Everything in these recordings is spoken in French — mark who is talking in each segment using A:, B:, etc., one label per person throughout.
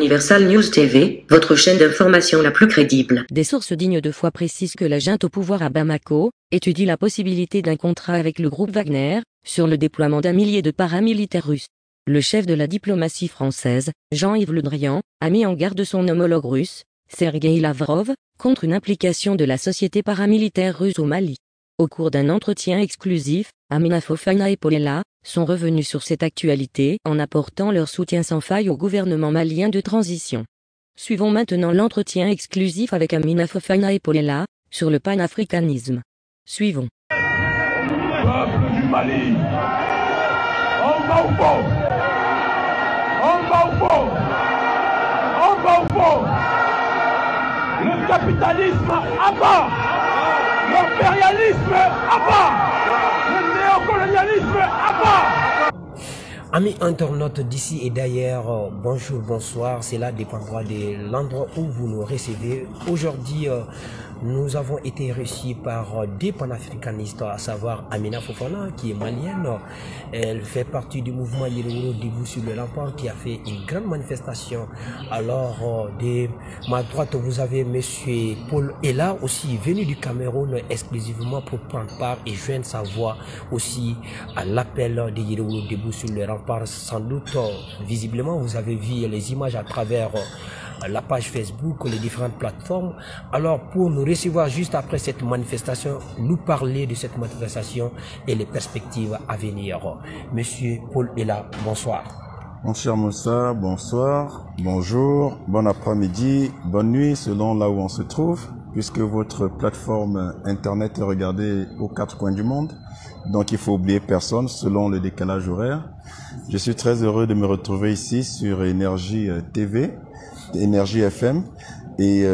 A: Universal News TV, votre chaîne d'information la plus crédible.
B: Des sources dignes de foi précisent que la junte au pouvoir à Bamako étudie la possibilité d'un contrat avec le groupe Wagner sur le déploiement d'un millier de paramilitaires russes. Le chef de la diplomatie française, Jean-Yves Le Drian, a mis en garde son homologue russe, Sergueï Lavrov, contre une implication de la société paramilitaire russe au Mali. Au cours d'un entretien exclusif, Amina Fofana et Paul Ella sont revenus sur cette actualité en apportant leur soutien sans faille au gouvernement malien de transition. Suivons maintenant l'entretien exclusif avec Amina Fofana et Paul Ella sur le panafricanisme. Suivons.
C: Peuple du Mali, on va au fond, on va au fond, on va au fond. Le capitalisme à bas, l'impérialisme à bas, le néocolonialisme à bas.
D: Amis internautes d'ici et d'ailleurs, bonjour, bonsoir, cela dépendra de l'endroit où vous nous recevez. Aujourd'hui, nous avons été reçus par des panafricanistes, à savoir Amina Fofana, qui est malienne. Elle fait partie du mouvement Yérouro Debout sur le rempart, qui a fait une grande manifestation. Alors, de ma droite, vous avez monsieur Paul Ella, aussi venu du Cameroun exclusivement pour prendre part et joindre sa voix aussi à l'appel de Yérouro Debout sur le rempart. Sans doute, visiblement, vous avez vu les images à travers la page Facebook, les différentes plateformes. Alors, pour nous recevoir juste après cette manifestation, nous parler de cette manifestation et les perspectives à venir. Monsieur Paul Ella, bonsoir.
E: Mon cher Moussa, bonsoir, bonjour, bon après-midi, bonne nuit selon là où on se trouve, puisque votre plateforme internet est regardée aux quatre coins du monde. Donc il faut oublier personne selon le décalage horaire. Je suis très heureux de me retrouver ici sur Énergie TV, Énergie FM, et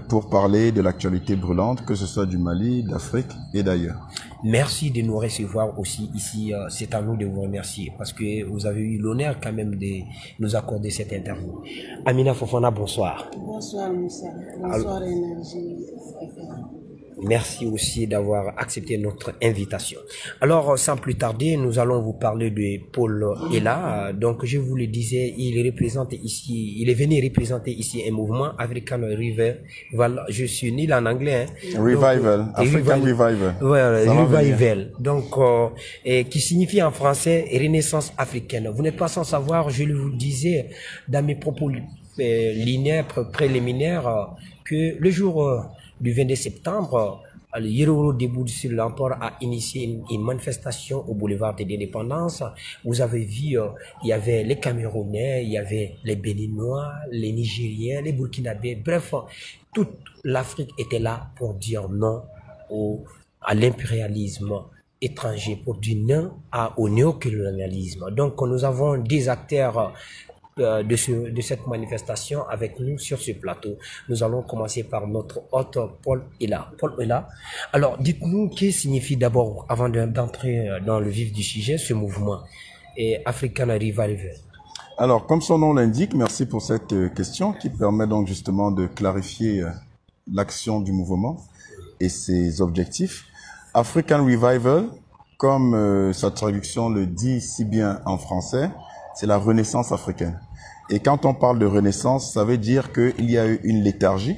E: pour parler de l'actualité brûlante, que ce soit du Mali, d'Afrique et d'ailleurs.
D: Merci de nous recevoir aussi ici. C'est à nous de vous remercier parce que vous avez eu l'honneur quand même de nous accorder cette interview. Amina Fofana, bonsoir.
F: Bonsoir Moussa. Bonsoir Énergie FM.
D: Merci aussi d'avoir accepté notre invitation. Alors, sans plus tarder, nous allons vous parler de Paul Ella. Donc, je vous le disais, il représente ici, il est venu représenter ici un mouvement African Revival. Je suis nul en anglais. Hein.
E: Revival,
D: donc,
E: African Revival.
D: Voilà, Revival. Donc, qui signifie en français Renaissance africaine. Vous n'êtes pas sans savoir, je vous le disais dans mes propos linéaires, préliminaires, que le jour du 22 septembre, le Yérouro Debout sur l'Empire a initié une manifestation au boulevard de l'Indépendance. Vous avez vu, il y avait les Camerounais, il y avait les Béninois, les Nigériens, les Burkinabés, bref, toute l'Afrique était là pour dire non à l'impérialisme étranger, pour dire non au néocolonialisme. Donc nous avons des acteurs de cette manifestation avec nous sur ce plateau. Nous allons commencer par notre hôte Paul Ella. Paul Ella, alors dites-nous qu'est-ce que signifie d'abord, avant d'entrer dans le vif du sujet, ce mouvement et African Revival.
E: Alors, comme son nom l'indique, merci pour cette question qui permet donc justement de clarifier l'action du mouvement et ses objectifs. African Revival, comme sa traduction le dit si bien en français, c'est la renaissance africaine. Et quand on parle de renaissance, ça veut dire qu'il y a eu une léthargie,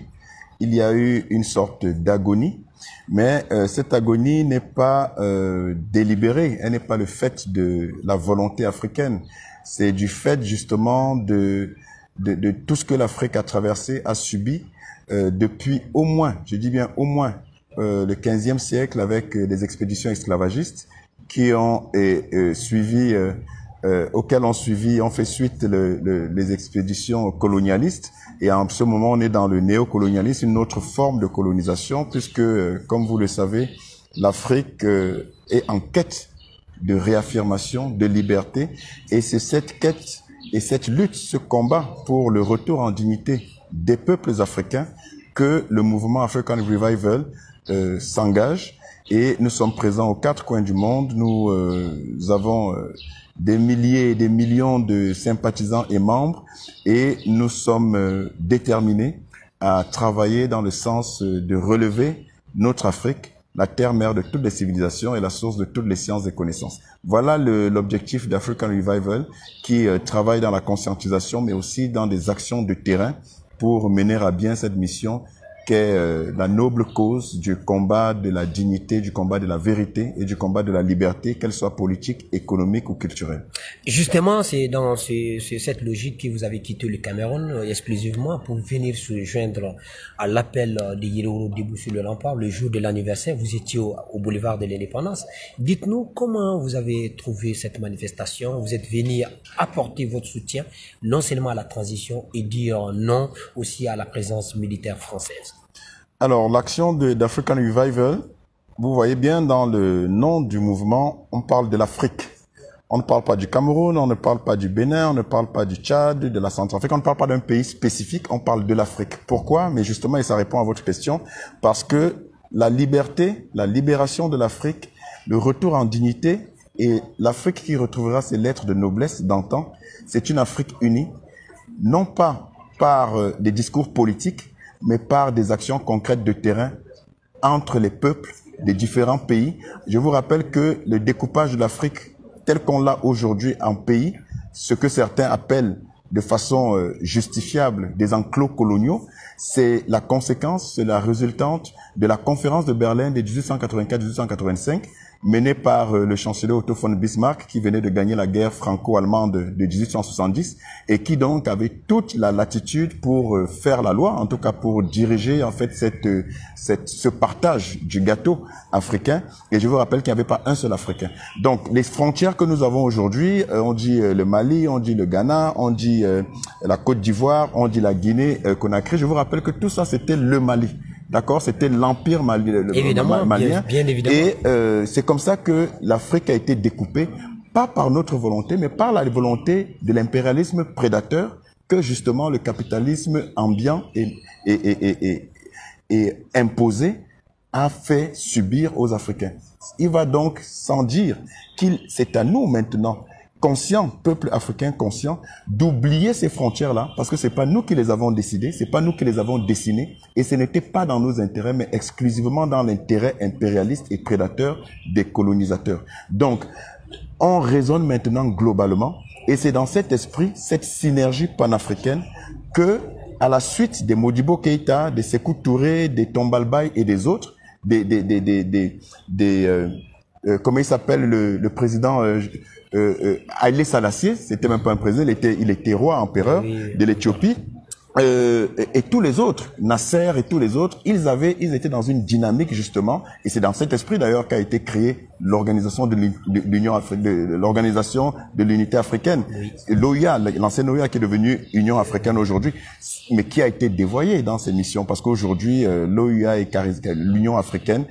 E: il y a eu une sorte d'agonie, mais cette agonie n'est pas délibérée, elle n'est pas le fait de la volonté africaine, c'est du fait justement de tout ce que l'Afrique a traversé, a subi depuis au moins, je dis bien au moins, le 15e siècle avec des expéditions esclavagistes qui ont suivi auxquels ont fait suite les expéditions colonialistes. Et en ce moment, on est dans le néocolonialisme, une autre forme de colonisation, puisque, comme vous le savez, l'Afrique est en quête de réaffirmation, de liberté. Et c'est cette quête et cette lutte, ce combat pour le retour en dignité des peuples africains que le mouvement African Revival s'engage. Et nous sommes présents aux quatre coins du monde. Nous avons des milliers et des millions de sympathisants et membres et nous sommes déterminés à travailler dans le sens de relever notre Afrique la terre-mère de toutes les civilisations et la source de toutes les sciences et connaissances. Voilà l'objectif d'African Revival qui travaille dans la conscientisation mais aussi dans des actions de terrain pour mener à bien cette mission qu'est la noble cause du combat de la dignité, du combat de la vérité et du combat de la liberté, qu'elle soit politique, économique ou culturelle.
D: Justement, c'est dans cette logique que vous avez quitté le Cameroun exclusivement pour venir se joindre à l'appel de Yero debout sur le rempart le jour de l'anniversaire. Vous étiez au boulevard de l'Indépendance. Dites-nous comment vous avez trouvé cette manifestation. Vous êtes venu apporter votre soutien non seulement à la transition et dire non aussi à la présence militaire française.
E: Alors, l'action d'African Revival, vous voyez bien dans le nom du mouvement, on parle de l'Afrique. On ne parle pas du Cameroun, on ne parle pas du Bénin, on ne parle pas du Tchad, de la Centrafrique, on ne parle pas d'un pays spécifique, on parle de l'Afrique. Pourquoi? Mais justement, et ça répond à votre question, parce que la liberté, la libération de l'Afrique, le retour en dignité et l'Afrique qui retrouvera ses lettres de noblesse d'antan, c'est une Afrique unie, non pas par des discours politiques, mais par des actions concrètes de terrain entre les peuples des différents pays. Je vous rappelle que le découpage de l'Afrique tel qu'on l'a aujourd'hui en pays, ce que certains appellent de façon justifiable des enclos coloniaux, c'est la conséquence, c'est la résultante de la conférence de Berlin de 1884-1885, menée par le chancelier Otto von Bismarck, qui venait de gagner la guerre franco-allemande de 1870, et qui donc avait toute la latitude pour faire la loi, en tout cas pour diriger en fait ce partage du gâteau africain. Et je vous rappelle qu'il n'y avait pas un seul Africain. Donc les frontières que nous avons aujourd'hui, on dit le Mali, on dit le Ghana, on dit la Côte d'Ivoire, on dit la Guinée, Conakry. Je vous rappelle que tout ça c'était le Mali. D'accord, c'était l'empire malien.
D: Bien évidemment.
E: Et c'est comme ça que l'Afrique a été découpée, pas par notre volonté, mais par la volonté de l'impérialisme prédateur que justement le capitalisme ambiant et imposé a fait subir aux Africains. Il va donc sans dire c'est à nous maintenant, conscients, peuple africain conscient, d'oublier ces frontières-là, parce que c'est pas nous qui les avons décidées, c'est pas nous qui les avons dessinées, et ce n'était pas dans nos intérêts, mais exclusivement dans l'intérêt impérialiste et prédateur des colonisateurs. Donc, on raisonne maintenant globalement, et c'est dans cet esprit, cette synergie panafricaine, que, à la suite des Modibo Keïta, des Sékou Touré, des Tombal Bay et des autres, comment il s'appelle le président Haïlé Sélassié, c'était même pas un président, il était roi, empereur de l'Éthiopie, et tous les autres, Nasser et tous les autres, ils étaient dans une dynamique justement, et c'est dans cet esprit d'ailleurs qu'a été créée l'organisation de l'unité africaine, l'OUA, l'ancienne OUA qui est devenue Union africaine aujourd'hui, mais qui a été dévoyée dans ses missions, parce qu'aujourd'hui l'OUA et l'Union africaine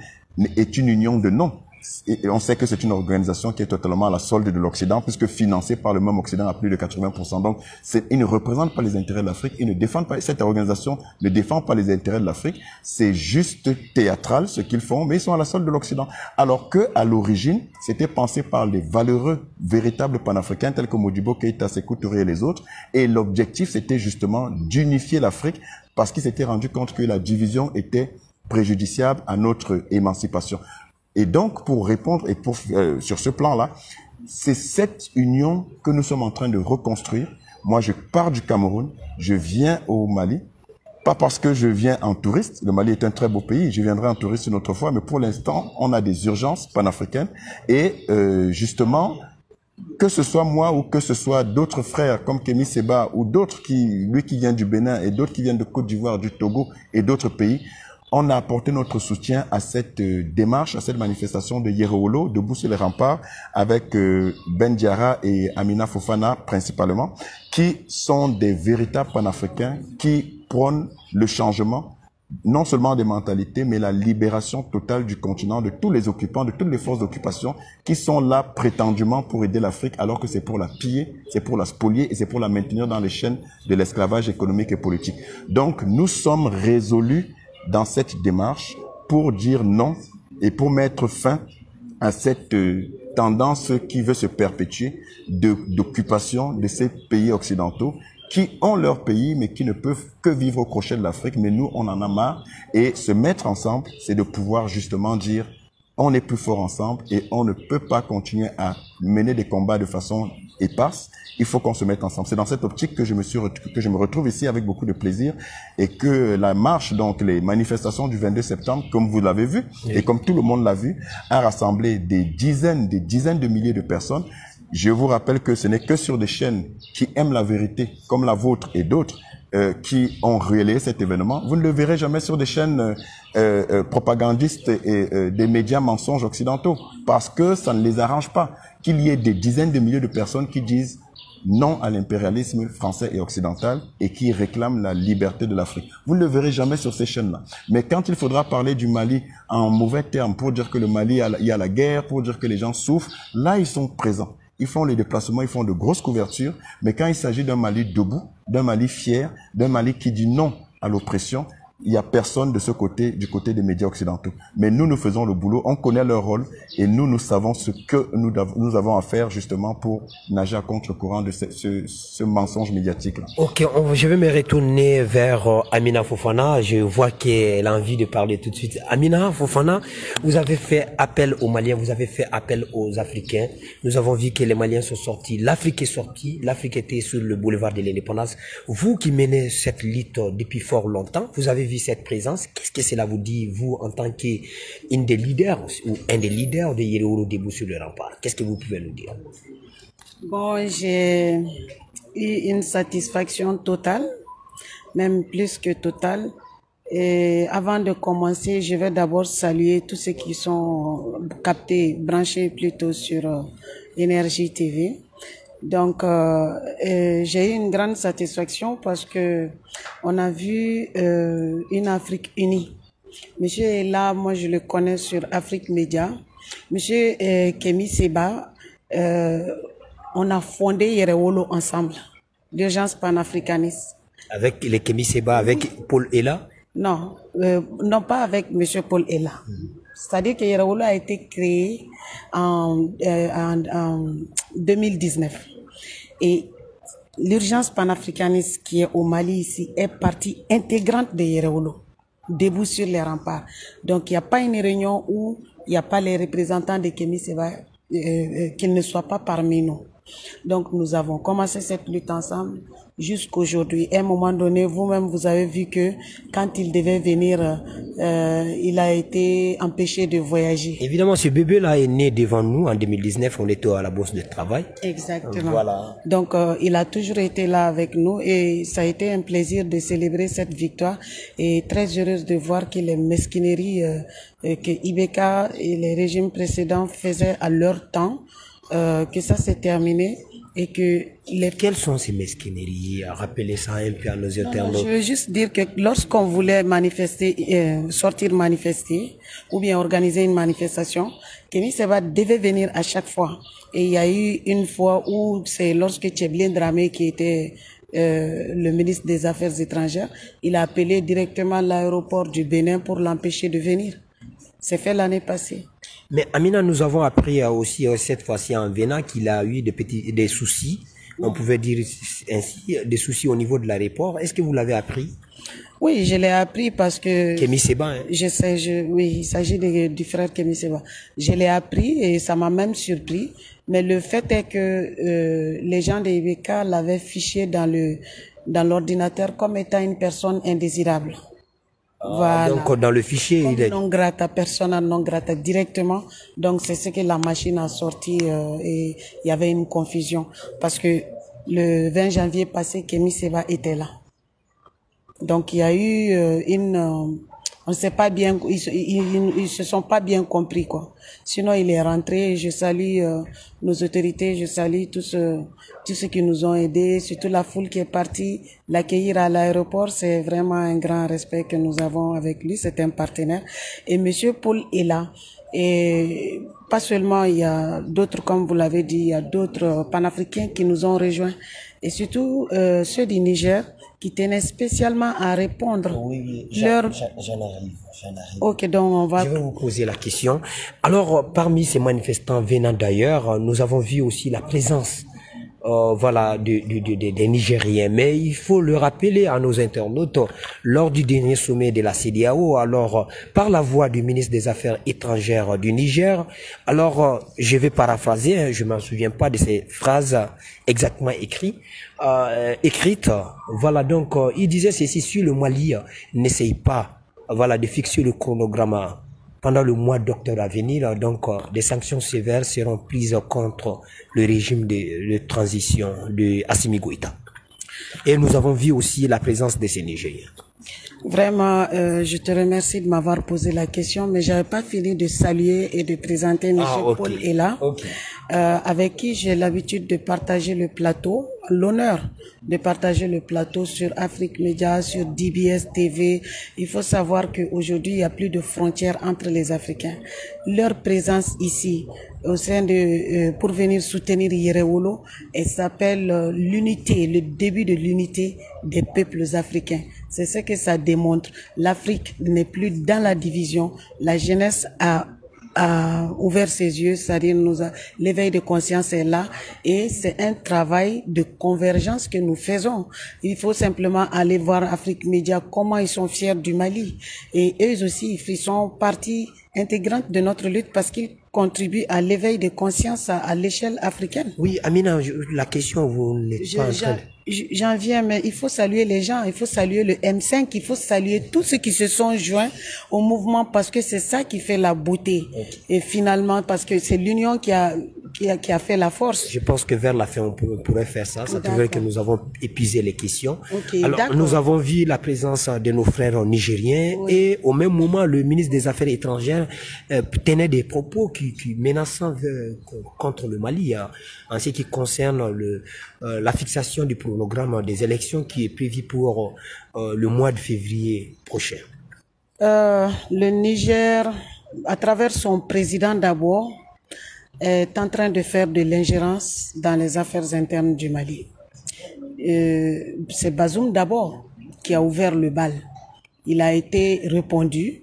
E: est une union de noms. Et on sait que c'est une organisation qui est totalement à la solde de l'Occident, puisque financée par le même Occident à plus de 80%. Donc, ils ne représentent pas les intérêts de l'Afrique, ils ne défendent pas, cette organisation ne défend pas les intérêts de l'Afrique. C'est juste théâtral ce qu'ils font, mais ils sont à la solde de l'Occident. Alors que, à l'origine, c'était pensé par les valeureux, véritables panafricains tels que Modibo Keïta, Sékou Touré et les autres. Et l'objectif, c'était justement d'unifier l'Afrique, parce qu'ils s'étaient rendu compte que la division était préjudiciable à notre émancipation. Et donc, pour répondre et sur ce plan-là, c'est cette union que nous sommes en train de reconstruire. Moi, je pars du Cameroun, je viens au Mali, pas parce que je viens en touriste. Le Mali est un très beau pays, je viendrai en touriste une autre fois, mais pour l'instant, on a des urgences panafricaines. Et justement, que ce soit moi ou que ce soit d'autres frères comme Kémy Séba ou d'autres lui qui vient du Bénin et d'autres qui viennent de Côte d'Ivoire, du Togo et d'autres pays, on a apporté notre soutien à cette démarche, à cette manifestation de Yeroolo, debout sur les remparts, avec Ben Diarra et Amina Fofana principalement, qui sont des véritables panafricains qui prônent le changement, non seulement des mentalités, mais la libération totale du continent, de tous les occupants, de toutes les forces d'occupation qui sont là prétendument pour aider l'Afrique, alors que c'est pour la piller, c'est pour la spolier et c'est pour la maintenir dans les chaînes de l'esclavage économique et politique. Donc, nous sommes résolus dans cette démarche pour dire non et pour mettre fin à cette tendance qui veut se perpétuer d'occupation de ces pays occidentaux qui ont leur pays mais qui ne peuvent que vivre au crochet de l'Afrique. Mais nous, on en a marre et se mettre ensemble, c'est de pouvoir justement dire on est plus fort ensemble et on ne peut pas continuer à mener des combats de façon éparse. Il faut qu'on se mette ensemble. C'est dans cette optique que je me retrouve ici avec beaucoup de plaisir et que la marche, donc les manifestations du 22 septembre, comme vous l'avez vu et comme tout le monde l'a vu, a rassemblé des dizaines de milliers de personnes. Je vous rappelle que ce n'est que sur des chaînes qui aiment la vérité, comme la vôtre et d'autres, qui ont relayé cet événement. Vous ne le verrez jamais sur des chaînes propagandistes et des médias mensonges occidentaux, parce que ça ne les arrange pas qu'il y ait des dizaines de milliers de personnes qui disent non à l'impérialisme français et occidental et qui réclament la liberté de l'Afrique. Vous ne le verrez jamais sur ces chaînes-là. Mais quand il faudra parler du Mali en mauvais termes, pour dire que le Mali, il y a la guerre, pour dire que les gens souffrent, là, ils sont présents. Ils font les déplacements, ils font de grosses couvertures. Mais quand il s'agit d'un Mali debout, d'un Mali fier, d'un Mali qui dit non à l'oppression, il n'y a personne de ce côté, du côté des médias occidentaux. Mais nous faisons le boulot, on connaît leur rôle et nous savons ce que nous avons à faire justement pour nager à contre-courant de ce mensonge médiatique-là.
D: Ok, je vais me retourner vers Amina Fofana. Je vois qu'elle a envie de parler tout de suite. Amina Fofana, vous avez fait appel aux Maliens, vous avez fait appel aux Africains. Nous avons vu que les Maliens sont sortis, l'Afrique est sortie, l'Afrique était sur le boulevard de l'indépendance. Vous qui menez cette lutte depuis fort longtemps, vous avez vu cette présence. Qu'est-ce que cela vous dit, vous, en tant qu'une des leaders ou un des leaders de Yereoro debout sur le rempart? Qu'est-ce que vous pouvez nous dire?
F: Bon, j'ai eu une satisfaction totale, même plus que totale. Et avant de commencer, je vais d'abord saluer tous ceux qui sont captés, branchés plutôt sur Énergie TV. Donc, j'ai eu une grande satisfaction parce que on a vu une Afrique unie. Monsieur est là, moi je le connais sur Afrique Média. Monsieur Kémy Séba, on a fondé Yereolo ensemble, l'urgence panafricaniste.
D: Avec les Kémy Séba, avec Paul Ella?
F: Non, non pas avec monsieur Paul Ella. C'est-à-dire que Yereolo a été créé en 2019. Et l'urgence panafricaniste qui est au Mali ici est partie intégrante de Yereolo, debout sur les remparts. Donc il n'y a pas une réunion où il n'y a pas les représentants de Kémy Séba, qu'ils ne soient pas parmi nous. Donc nous avons commencé cette lutte ensemble jusqu'aujourd'hui. À un moment donné, vous-même, vous avez vu que quand il devait venir, il a été empêché de voyager.
D: Évidemment, ce bébé-là est né devant nous en 2019, on était à la Bourse de Travail.
F: Exactement.
D: Voilà.
F: Donc, il a toujours été là avec nous et ça a été un plaisir de célébrer cette victoire et très heureuse de voir que les mesquineries que Ibeka et les régimes précédents faisaient à leur temps, que ça s'est terminé et que
D: Quelles sont ces mesquineries? Rappelez ça un peu à nos internautes.
F: Je veux juste dire que lorsqu'on voulait manifester, sortir manifester ou bien organiser une manifestation, Kémy Séba devait venir à chaque fois. Et il y a eu une fois où c'est lorsque Tcheblin Dramé, qui était le ministre des Affaires étrangères, il a appelé directement l'aéroport du Bénin pour l'empêcher de venir. C'est fait l'année passée.
D: Mais Amina, nous avons appris aussi cette fois-ci en venant qu'il a eu des soucis, on pouvait dire ainsi, des soucis au niveau de l'aéroport. Est-ce que vous l'avez appris?
F: Oui, je l'ai appris parce que...
D: Kémy Séba, hein?
F: Je sais, oui, il s'agit du frère Kémy Séba. Je l'ai appris et ça m'a même surpris. Mais le fait est que les gens de Ibeka l'avaient fiché dans l'ordinateur comme étant une personne indésirable. Voilà.
D: Donc dans le fichier,
F: comme
D: il est
F: non grata, persona non grata directement. Donc c'est ce que la machine a sorti et il y avait une confusion parce que le 20 janvier passé, Kémy Séba était là. Donc il y a eu on ne sait pas bien, ils se sont pas bien compris quoi. Sinon il est rentré. Je salue nos autorités, je salue tous ceux qui nous ont aidés, surtout la foule qui est partie l'accueillir à l'aéroport. C'est vraiment un grand respect que nous avons avec lui. C'est un partenaire. Et monsieur Paul est là. Et pas seulement, il y a d'autres, comme vous l'avez dit, il y a d'autres panafricains qui nous ont rejoints. Et surtout ceux du Niger qui tenaient spécialement à répondre.
D: Oui, j'en arrive.
F: Ok, donc on va...
D: Je vais vous poser la question. Alors, parmi ces manifestants venant d'ailleurs, nous avons vu aussi la présence voilà, des Nigériens. Mais il faut le rappeler à nos internautes, lors du dernier sommet de la CEDEAO, alors, par la voix du ministre des Affaires étrangères du Niger, alors, je vais paraphraser, hein, je m'en souviens pas de ces phrases exactement écrites, voilà, donc, il disait ceci: si le Mali n'essaye pas, voilà, de fixer le chronogramme pendant le mois d'octobre à venir, donc des sanctions sévères seront prises contre le régime de transition de Assimi Goïta. Et nous avons vu aussi la présence de ces Nigériens.
F: Vraiment, je te remercie de m'avoir posé la question, mais j'avais pas fini de saluer et de présenter M. Paul Ella, avec qui j'ai l'habitude de partager le plateau, l'honneur de partager le plateau sur Afrique Média, sur DBS TV. Il faut savoir qu'aujourd'hui, il n'y a plus de frontières entre les Africains. Leur présence ici, au sein de, pour venir soutenir Yerewolo, elle s'appelle l'unité, le début de l'unité des peuples africains. C'est ce que ça démontre. L'Afrique n'est plus dans la division. La jeunesse a ouvert ses yeux, c'est-à-dire l'éveil de conscience est là et c'est un travail de convergence que nous faisons. Il faut simplement aller voir Afrique Média, comment ils sont fiers du Mali. Et eux aussi, ils sont partie intégrante de notre lutte parce qu'ils contribuent à l'éveil de conscience à l'échelle africaine.
D: Oui, Amina, la question, vous n'êtes pas en train de...
F: J'en viens, mais il faut saluer les gens, il faut saluer le M5, il faut saluer tous ceux qui se sont joints au mouvement parce que c'est ça qui fait la beauté. Et finalement, parce que c'est l'union qui a fait la force.
D: Je pense que vers la fin, on pourrait faire ça. Ça veut dire que nous avons épuisé les questions. Alors, nous avons vu la présence de nos frères nigériens et au même moment, le ministre des Affaires étrangères tenait des propos qui menaçant contre le Mali en ce qui concerne la fixation du programme des élections qui est prévu pour le mois de février prochain.
F: Le Niger, à travers son président d'abord, est en train de faire de l'ingérence dans les affaires internes du Mali. C'est Bazoum d'abord qui a ouvert le bal. Il a été répondu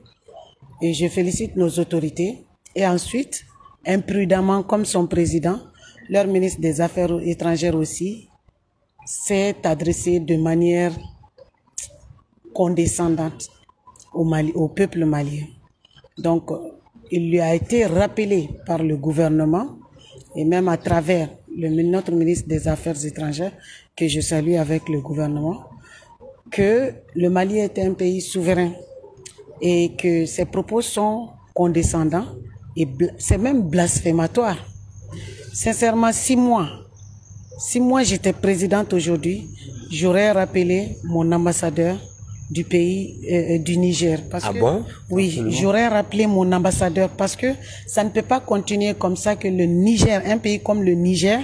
F: et je félicite nos autorités. Et ensuite, imprudemment comme son président, leur ministre des Affaires étrangères aussi, s'est adressé de manière condescendante au peuple malien. Donc, il lui a été rappelé par le gouvernement et même à travers notre ministre des Affaires étrangères, que je salue avec le gouvernement, que le Mali est un pays souverain et que ses propos sont condescendants et c'est même blasphématoire. Sincèrement, si moi j'étais présidente aujourd'hui, j'aurais rappelé mon ambassadeur du pays du Niger. Parce que,
D: bon?
F: Oui, j'aurais rappelé mon ambassadeur parce que ça ne peut pas continuer comme ça que le Niger, un pays comme le Niger,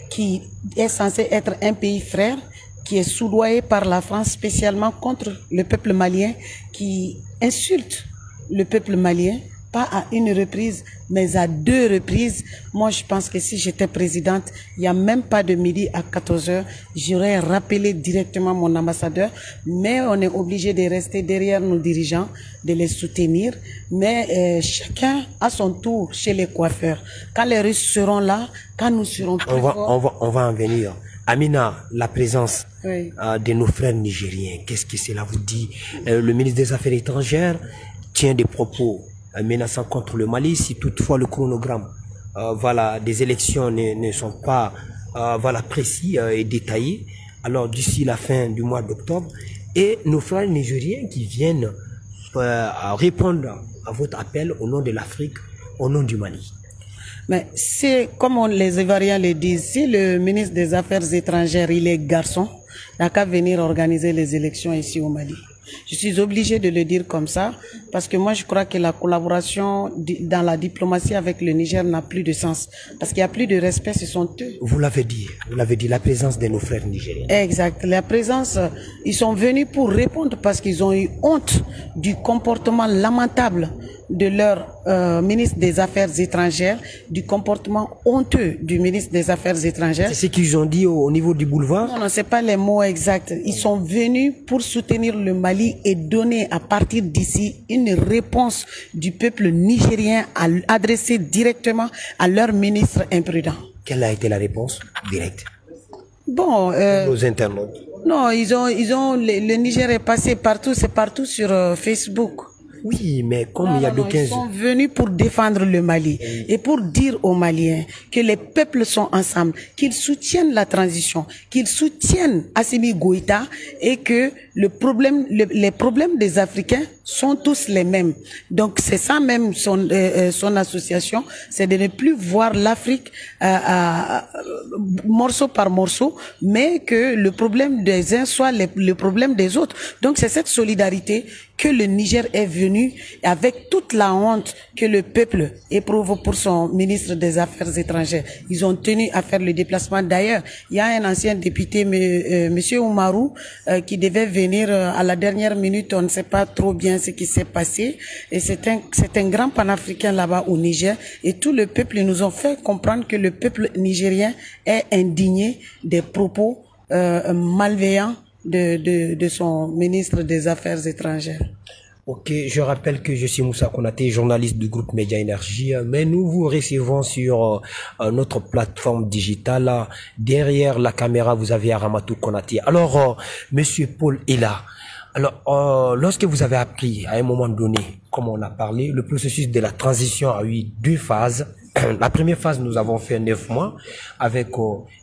F: qui est censé être un pays frère, qui est soudoyé par la France spécialement contre le peuple malien, qui insulte le peuple malien, pas à une reprise, mais à 2 reprises. Moi, je pense que si j'étais présidente, il n'y a même pas de midi à 14h, j'aurais rappelé directement mon ambassadeur, mais on est obligé de rester derrière nos dirigeants, de les soutenir, mais chacun à son tour chez les coiffeurs. Quand les Russes seront là, quand nous serons plus forts...
D: On va en venir. Amina, la présence de nos frères nigériens, qu'est-ce que cela vous dit? Le ministre des Affaires étrangères tient des propos menaçant contre le Mali si toutefois le chronogramme des élections ne sont pas précis et détaillés. Alors d'ici la fin du mois d'octobre, et nos frères nigériens qui viennent répondre à votre appel au nom de l'Afrique, au nom du Mali.
F: Mais c'est comme les Ivoiriens le disent, si le ministre des Affaires étrangères il est garçon, il n'a qu'à venir organiser les élections ici au Mali. Je suis obligée de le dire comme ça parce que moi je crois que la collaboration dans la diplomatie avec le Niger n'a plus de sens parce qu'il n'y a plus de respect, ce sont eux.
D: Vous l'avez dit, la présence de nos frères nigériens.
F: Exact, la présence, ils sont venus pour répondre parce qu'ils ont eu honte du comportement lamentable de leur ministre des Affaires étrangères, du comportement honteux du ministre des Affaires étrangères.
D: C'est ce qu'ils ont dit au niveau du boulevard?
F: Non, c'est pas les mots exacts. Ils sont venus pour soutenir le Mali et donner à partir d'ici une réponse du peuple nigérien adressée directement à leur ministre imprudent.
D: Quelle a été la réponse directe?
F: Bon,
D: Nos internautes.
F: non, le Niger est passé partout, c'est partout sur Facebook.
D: Oui, mais comme il y a de 15...
F: Ils sont venus pour défendre le Mali et pour dire aux Maliens que les peuples sont ensemble, qu'ils soutiennent la transition, qu'ils soutiennent Assimi Goïta et que les problèmes des Africains sont tous les mêmes. Donc c'est ça même son association, c'est de ne plus voir l'Afrique morceau par morceau, mais que le problème des uns soit le problème des autres. Donc c'est cette solidarité que le Niger est venu avec toute la honte que le peuple éprouve pour son ministre des Affaires étrangères. Ils ont tenu à faire le déplacement. D'ailleurs, il y a un ancien député, Monsieur Oumarou, qui devait venir à la dernière minute. On ne sait pas trop bien ce qui s'est passé. Et c'est un grand panafricain là-bas au Niger. Et tout le peuple, ils nous ont fait comprendre que le peuple nigérien est indigné des propos malveillants de son ministre des Affaires étrangères.
D: Ok, je rappelle que je suis Moussa Konaté, journaliste du groupe Média Énergie, mais nous vous recevons sur notre plateforme digitale. Derrière la caméra, vous avez Aramatou Konaté. Alors, Monsieur Paul est là. Alors, lorsque vous avez appris à un moment donné, comme on a parlé, le processus de la transition a eu 2 phases. La première phase, nous avons fait 9 mois avec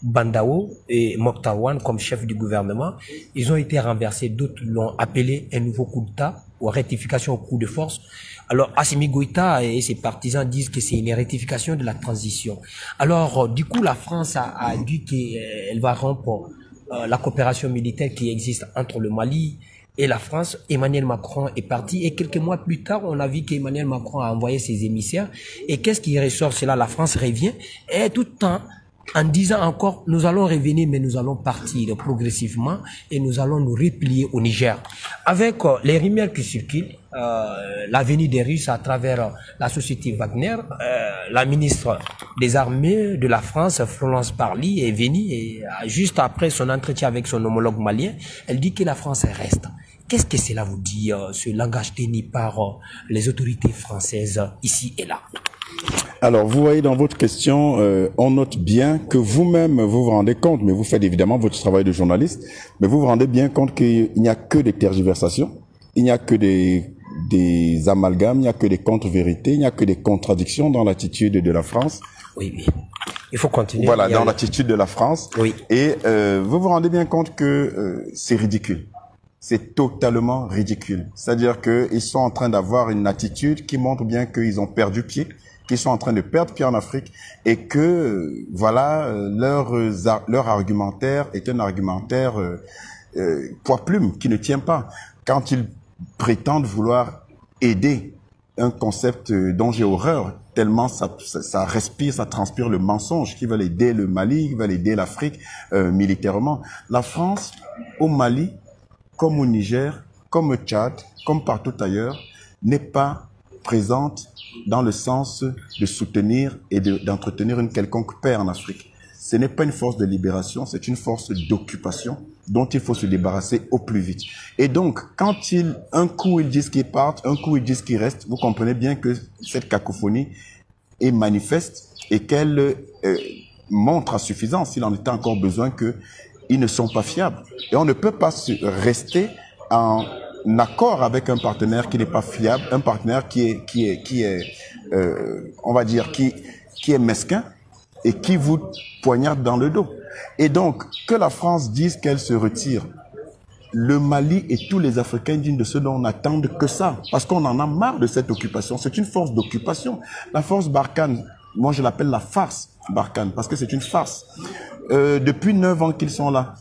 D: Bandao et Moktawan comme chef du gouvernement. Ils ont été renversés, d'autres l'ont appelé un nouveau coup d'État ou rectification au coup de force. Alors, Assimi Goïta et ses partisans disent que c'est une rectification de la transition. Alors, du coup, la France a dit qu'elle va rompre la coopération militaire qui existe entre le Mali et la France. Emmanuel Macron est parti et quelques mois plus tard, on a vu qu'Emmanuel Macron a envoyé ses émissaires. Et qu'est-ce qui ressort? C'est là, la France revient et tout le temps, en disant encore, nous allons revenir, mais nous allons partir progressivement et nous allons nous replier au Niger. Avec les rumeurs qui circulent, la venue des Russes à travers la société Wagner, la ministre des Armées de la France, Florence Parly, est venue et juste après son entretien avec son homologue malien, elle dit que la France reste. Qu'est-ce que cela vous dit, ce langage tenu par les autorités françaises ici et là?
E: Alors, vous voyez dans votre question, on note bien que vous-même, vous vous rendez compte, mais vous faites évidemment votre travail de journaliste, mais vous vous rendez bien compte qu'il n'y a que des tergiversations, il n'y a que des amalgames, il n'y a que des contre-vérités, il n'y a que des contradictions dans l'attitude de la France.
D: Oui, oui. Il faut continuer.
E: Voilà, dans l'attitude de la France.
D: Oui.
E: Et vous vous rendez bien compte que c'est ridicule. C'est totalement ridicule. C'est-à-dire qu'ils sont en train d'avoir une attitude qui montre bien qu'ils ont perdu pied, qu'ils sont en train de perdre pied en Afrique et que, voilà, leur argumentaire est un argumentaire poids-plume qui ne tient pas. Quand ils prétendent vouloir aider un concept dont j'ai horreur, tellement ça respire, ça transpire le mensonge, qui veulent aider le Mali, qui veulent aider l'Afrique militairement. La France, au Mali, comme au Niger, comme au Tchad, comme partout ailleurs, n'est pas présente dans le sens de soutenir et d'entretenir une quelconque paix en Afrique. Ce n'est pas une force de libération, c'est une force d'occupation dont il faut se débarrasser au plus vite. Et donc, quand un coup ils disent qu'ils partent, un coup ils disent qu'ils restent, vous comprenez bien que cette cacophonie est manifeste et qu'elle montre à suffisance, s'il en était encore besoin, qu'ils ne sont pas fiables. Et on ne peut pas rester en accord avec un partenaire qui n'est pas fiable, un partenaire qui est mesquin et qui vous poignarde dans le dos. Et donc, que la France dise qu'elle se retire, le Mali et tous les Africains dignes de ce dont on n'attend que ça, parce qu'on en a marre de cette occupation. C'est une force d'occupation. La force Barkhane, moi je l'appelle la farce Barkhane, parce que c'est une farce. Depuis 9 ans qu'ils sont là.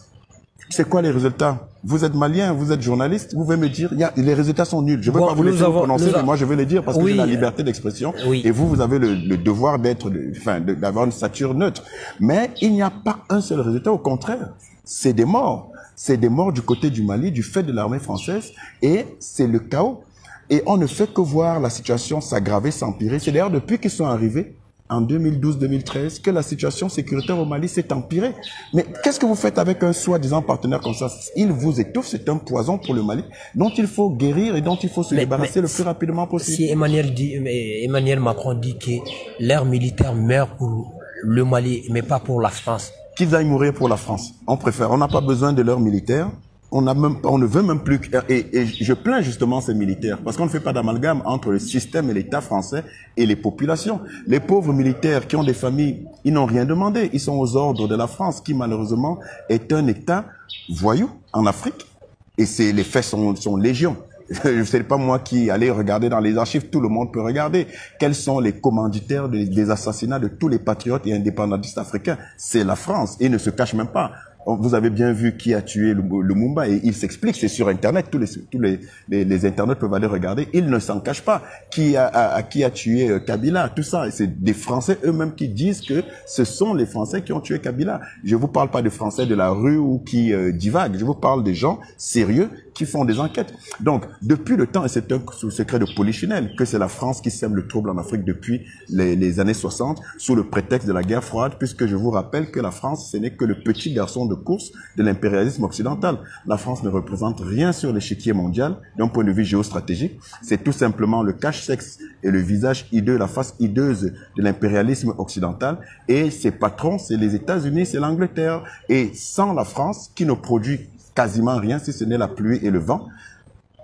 E: C'est quoi les résultats? Vous êtes malien, vous êtes journaliste, vous pouvez me dire, les résultats sont nuls. Je ne veux pas vous laisser vous prononcer, mais moi je vais le dire parce que j'ai la liberté d'expression.
D: Oui.
E: Et vous avez le devoir d'avoir une stature neutre. Mais il n'y a pas un seul résultat, au contraire. C'est des morts. C'est des morts du côté du Mali, du fait de l'armée française, et c'est le chaos. Et on ne fait que voir la situation s'aggraver, s'empirer. C'est d'ailleurs depuis qu'ils sont arrivés, en 2012-2013, que la situation sécuritaire au Mali s'est empirée. Mais qu'est-ce que vous faites avec un soi-disant partenaire comme ça? Il vous étouffe, c'est un poison pour le Mali, dont il faut guérir et dont il faut se débarrasser le plus rapidement possible.
D: Si Emmanuel Macron dit que l'ère militaire meurt pour le Mali, mais pas pour la France.
E: Qu'ils aillent mourir pour la France. On préfère. On n'a pas besoin de leurs militaires. On ne veut même plus. Et je plains justement ces militaires parce qu'on ne fait pas d'amalgame entre le système et l'État français et les populations. Les pauvres militaires qui ont des familles, ils n'ont rien demandé. Ils sont aux ordres de la France, qui malheureusement est un État voyou en Afrique. Et les faits sont légion. Je ne sais pas moi qui allait regarder dans les archives, tout le monde peut regarder. Quels sont les commanditaires des assassinats de tous les patriotes et indépendantistes africains? C'est la France. Et ils ne se cachent même pas. Vous avez bien vu qui a tué le Lumumba et il s'explique, c'est sur Internet, tous les internautes peuvent aller regarder, il ne s'en cache pas. Qui a tué Kabila, tout ça, c'est des Français eux-mêmes qui disent que ce sont les Français qui ont tué Kabila. Je vous parle pas de Français de la rue ou qui divaguent, je vous parle des gens sérieux qui font des enquêtes. Donc, depuis le temps, et c'est un secret de polichinelle, que c'est la France qui sème le trouble en Afrique depuis les années 60, sous le prétexte de la guerre froide, puisque je vous rappelle que la France, ce n'est que le petit garçon de course de l'impérialisme occidental. La France ne représente rien sur l'échiquier mondial d'un point de vue géostratégique. C'est tout simplement le cache-sexe et le visage hideux, la face hideuse de l'impérialisme occidental. Et ses patrons, c'est les États-Unis, c'est l'Angleterre. Et sans la France, qui ne produit quasiment rien, si ce n'est la pluie et le vent,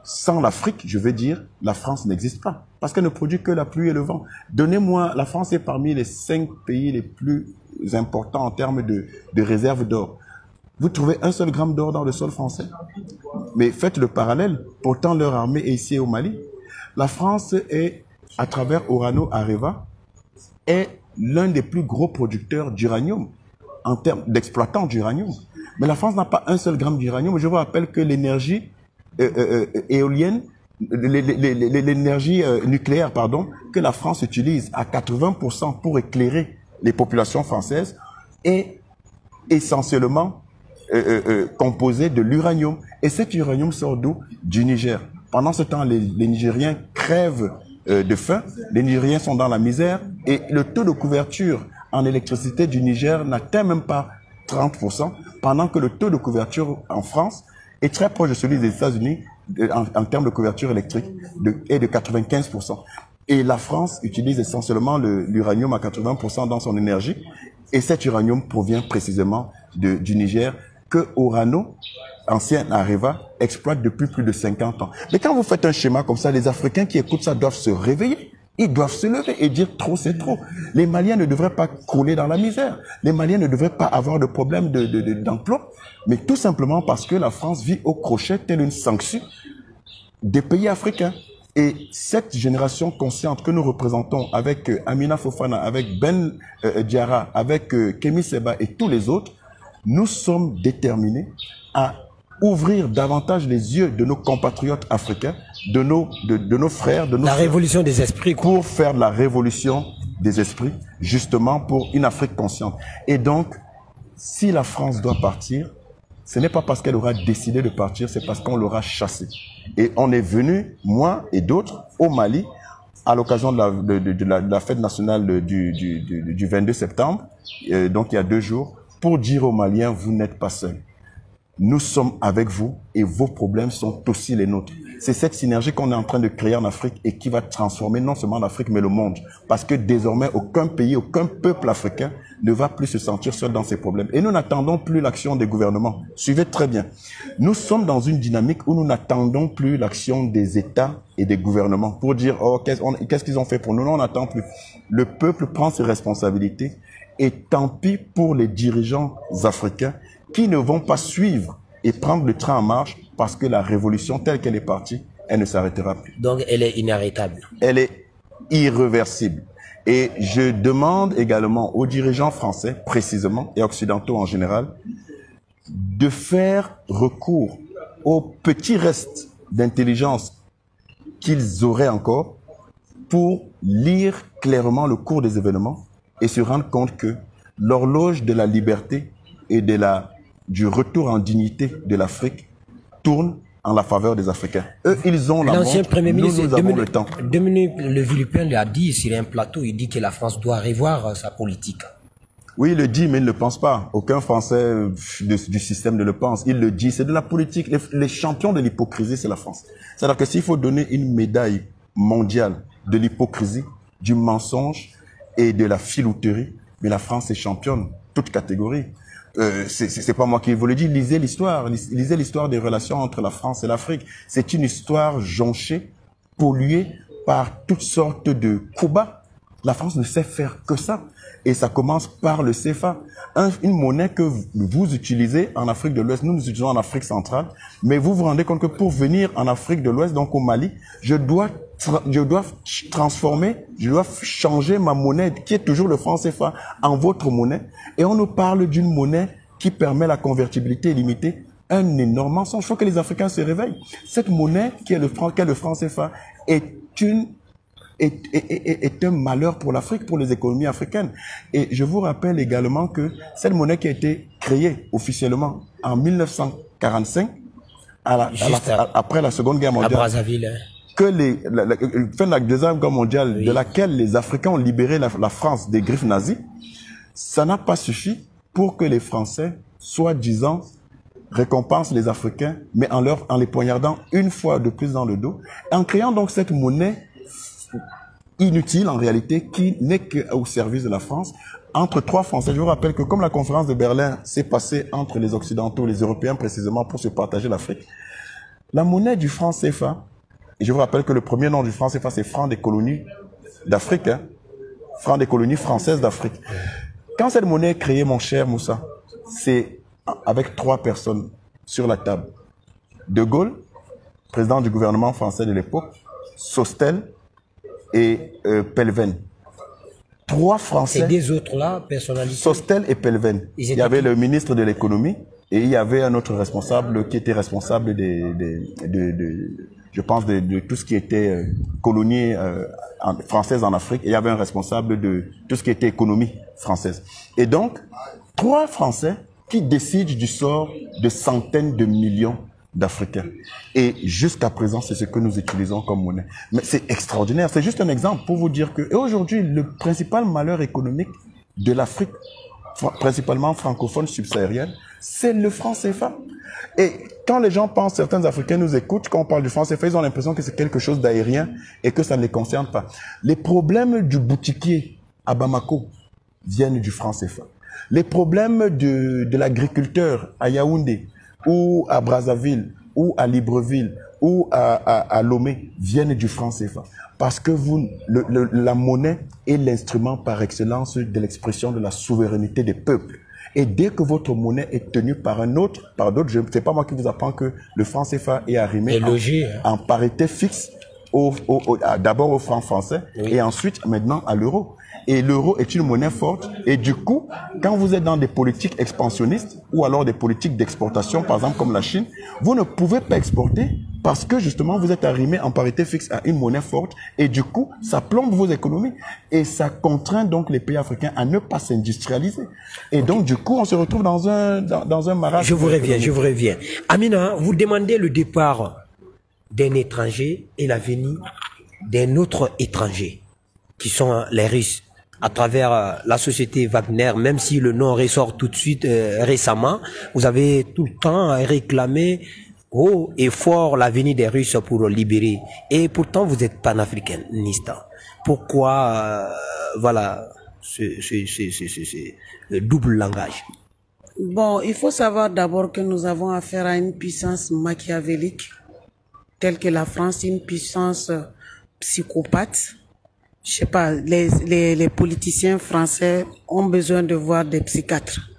E: sans l'Afrique, je veux dire, la France n'existe pas. Parce qu'elle ne produit que la pluie et le vent. Donnez-moi, la France est parmi les 5 pays les plus importants en termes de réserves d'or. Vous trouvez un seul gramme d'or dans le sol français? Mais faites le parallèle. Pourtant, leur armée est ici au Mali. La France est, à travers Orano Areva, est l'un des plus gros producteurs d'uranium, en termes d'exploitants d'uranium. Mais la France n'a pas un seul gramme d'uranium. Je vous rappelle que l'énergie éolienne, l'énergie nucléaire, pardon, que la France utilise à 80% pour éclairer les populations françaises est essentiellement composé de l'uranium. Et cet uranium sort d'où? Du Niger. Pendant ce temps, les Nigériens crèvent de faim, les Nigériens sont dans la misère et le taux de couverture en électricité du Niger n'atteint même pas 30%, pendant que le taux de couverture en France est très proche de celui des États-Unis en termes de couverture électrique est de 95%. Et la France utilise essentiellement l'uranium à 80% dans son énergie. Et cet uranium provient précisément du Niger que Orano, ancien Areva, exploite depuis plus de 50 ans. Mais quand vous faites un schéma comme ça, les Africains qui écoutent ça doivent se réveiller. Ils doivent se lever et dire trop c'est trop. Les Maliens ne devraient pas couler dans la misère. Les Maliens ne devraient pas avoir de problème d'emploi. Mais tout simplement parce que la France vit au crochet telle une sanction des pays africains. Et cette génération consciente que nous représentons avec Amina Fofana, avec Ben Diarra, avec Kémy Séba et tous les autres, nous sommes déterminés à ouvrir davantage les yeux de nos compatriotes africains, de nos frères, de nos
D: La révolution des esprits, quoi.
E: Pour faire la révolution des esprits, justement pour une Afrique consciente. Et donc, si la France doit partir, ce n'est pas parce qu'elle aura décidé de partir, c'est parce qu'on l'aura chassée. Et on est venu, moi et d'autres, au Mali, à l'occasion de la fête nationale du 22 septembre, donc il y a 2 jours, pour dire aux Maliens, vous n'êtes pas seuls. Nous sommes avec vous et vos problèmes sont aussi les nôtres. C'est cette synergie qu'on est en train de créer en Afrique et qui va transformer non seulement l'Afrique mais le monde. Parce que désormais, aucun pays, aucun peuple africain ne va plus se sentir seul dans ses problèmes. Et nous n'attendons plus l'action des gouvernements. Suivez très bien. Nous sommes dans une dynamique où nous n'attendons plus l'action des États et des gouvernements pour dire, oh, qu'est-ce qu'ils ont fait pour nous? Non, on n'attend plus. Le peuple prend ses responsabilités et tant pis pour les dirigeants africains qui ne vont pas suivre et prendre le train en marche parce que la révolution telle qu'elle est partie, elle ne s'arrêtera plus.
D: Donc elle est inarrêtable.
E: Elle est irréversible. Et je demande également aux dirigeants français, précisément, et occidentaux en général, de faire recours aux petits restes d'intelligence qu'ils auraient encore pour lire clairement le cours des événements et se rendre compte que l'horloge de la liberté et du retour en dignité de l'Afrique tourne en la faveur des Africains. Eux, ils ont la montre,
D: L'ancien Premier ministre,
E: nous avons le temps.
D: Dominique Le Villepin l'a dit sur un plateau, il dit que la France doit revoir sa politique.
E: Oui, il le dit, mais il ne le pense pas. Aucun Français du système ne le pense. Il le dit, c'est de la politique. Les champions de l'hypocrisie, c'est la France. C'est-à-dire que s'il faut donner une médaille mondiale de l'hypocrisie, du mensonge et de la filouterie, mais la France est championne, toute catégorie. C'est pas moi qui vous le dis, lisez l'histoire des relations entre la France et l'Afrique. C'est une histoire jonchée, polluée par toutes sortes de coups bas. La France ne sait faire que ça. Et ça commence par le CFA. Une monnaie que vous utilisez en Afrique de l'Ouest, nous utilisons en Afrique centrale, mais vous vous rendez compte que pour venir en Afrique de l'Ouest, donc au Mali, je dois transformer, je dois changer ma monnaie, qui est toujours le franc CFA, en votre monnaie. Et on nous parle d'une monnaie qui permet la convertibilité illimitée. Un énorme mensonge. Il faut que les Africains se réveillent. Cette monnaie, qui est le franc CFA, est un malheur pour l'Afrique, pour les économies africaines. Et je vous rappelle également que cette monnaie qui a été créée officiellement en 1945, après la Seconde Guerre mondiale,
D: à Brazzaville,
E: que fin de la Deuxième Guerre mondiale, de laquelle les Africains ont libéré la France des griffes nazies, ça n'a pas suffi pour que les Français, soi-disant, récompensent les Africains, mais en les poignardant une fois de plus dans le dos, en créant donc cette monnaie inutile en réalité, qui n'est qu'au service de la France, entre trois Français. Je vous rappelle que comme la conférence de Berlin s'est passée entre les Occidentaux, les Européens précisément, pour se partager l'Afrique, la monnaie du franc CFA, et je vous rappelle que le premier nom du franc CFA, c'est franc des colonies d'Afrique, hein, franc des colonies françaises d'Afrique. Quand cette monnaie est créée, mon cher Moussa, c'est avec trois personnes sur la table. De Gaulle, président du gouvernement français de l'époque, Sostel et Pelven. Trois Français.
D: Et des autres là, personnalités.
E: Sostel et Pelven. Il y avait le ministre de l'économie et il y avait un autre responsable qui était responsable je pense de tout ce qui était colonie française en Afrique. Et il y avait un responsable de tout ce qui était économie française. Et donc, trois Français qui décident du sort de centaines de millions d'Africains. Et jusqu'à présent, c'est ce que nous utilisons comme monnaie. Mais c'est extraordinaire. C'est juste un exemple pour vous dire que aujourd'hui, le principal malheur économique de l'Afrique, principalement francophone subsaharienne, c'est le franc CFA. Et quand les gens pensent, certains Africains nous écoutent, quand on parle du franc CFA, ils ont l'impression que c'est quelque chose d'aérien et que ça ne les concerne pas. Les problèmes du boutiquier à Bamako viennent du franc CFA. Les problèmes de l'agriculteur à Yaoundé, ou à Brazzaville, ou à Libreville, ou à Lomé, viennent du franc CFA. Parce que la monnaie est l'instrument par excellence de l'expression de la souveraineté des peuples. Et dès que votre monnaie est tenue par d'autres, c'est pas moi qui vous apprends que le franc CFA est arrimé en parité fixe, d'abord au franc français, oui, et ensuite maintenant à l'euro. Et l'euro est une monnaie forte. Et du coup, quand vous êtes dans des politiques expansionnistes ou alors des politiques d'exportation, par exemple comme la Chine, vous ne pouvez pas exporter parce que justement vous êtes arrimé en parité fixe à une monnaie forte. Et du coup, ça plombe vos économies. Et ça contraint donc les pays africains à ne pas s'industrialiser. Et donc du coup, on se retrouve dans un marasme.
D: Je vous reviens. Amina, vous demandez le départ d'un étranger et la venue d'un autre étranger, qui sont les Russes, à travers la société Wagner, même si le nom ressort tout de suite récemment, vous avez tout le temps réclamé haut et fort la venue des Russes pour libérer. Et pourtant, vous êtes panafricaniste. Pourquoi, voilà, ce double langage?
F: Bon, il faut savoir d'abord que nous avons affaire à une puissance machiavélique, telle que la France, une puissance psychopathe. Je sais pas, les politiciens français ont besoin de voir des psychiatres.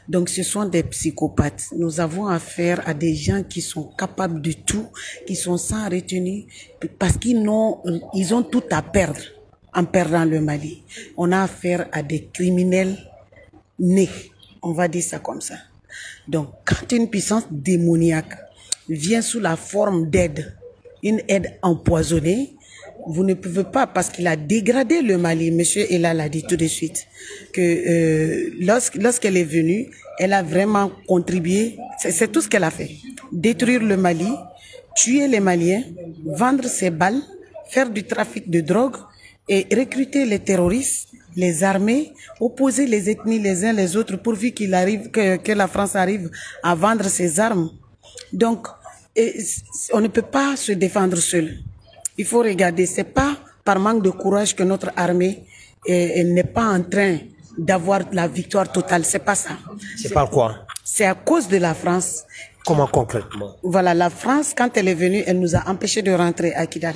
F: Donc ce sont des psychopathes. Nous avons affaire à des gens qui sont capables de tout, qui sont sans retenue, parce qu'ils ont tout à perdre en perdant le Mali. On a affaire à des criminels nés, on va dire ça comme ça. Donc quand une puissance démoniaque vient sous la forme d'aide, une aide empoisonnée, vous ne pouvez pas, parce qu'il a dégradé le Mali. Monsieur Ella l'a dit tout de suite, que lorsqu'elle est venue, elle a vraiment contribué, c'est tout ce qu'elle a fait. Détruire le Mali, tuer les Maliens, vendre ses balles, faire du trafic de drogue et recruter les terroristes, les armées, opposer les ethnies les uns les autres pourvu qu'il arrive, que la France arrive à vendre ses armes. Donc, on ne peut pas se défendre seul. Il faut regarder, c'est pas par manque de courage que notre armée n'est pas en train d'avoir la victoire totale. C'est pas ça.
D: C'est pas quoi?
F: C'est à cause de la France.
D: Comment concrètement?
F: Voilà, la France, quand elle est venue, elle nous a empêchés de rentrer à Kidal.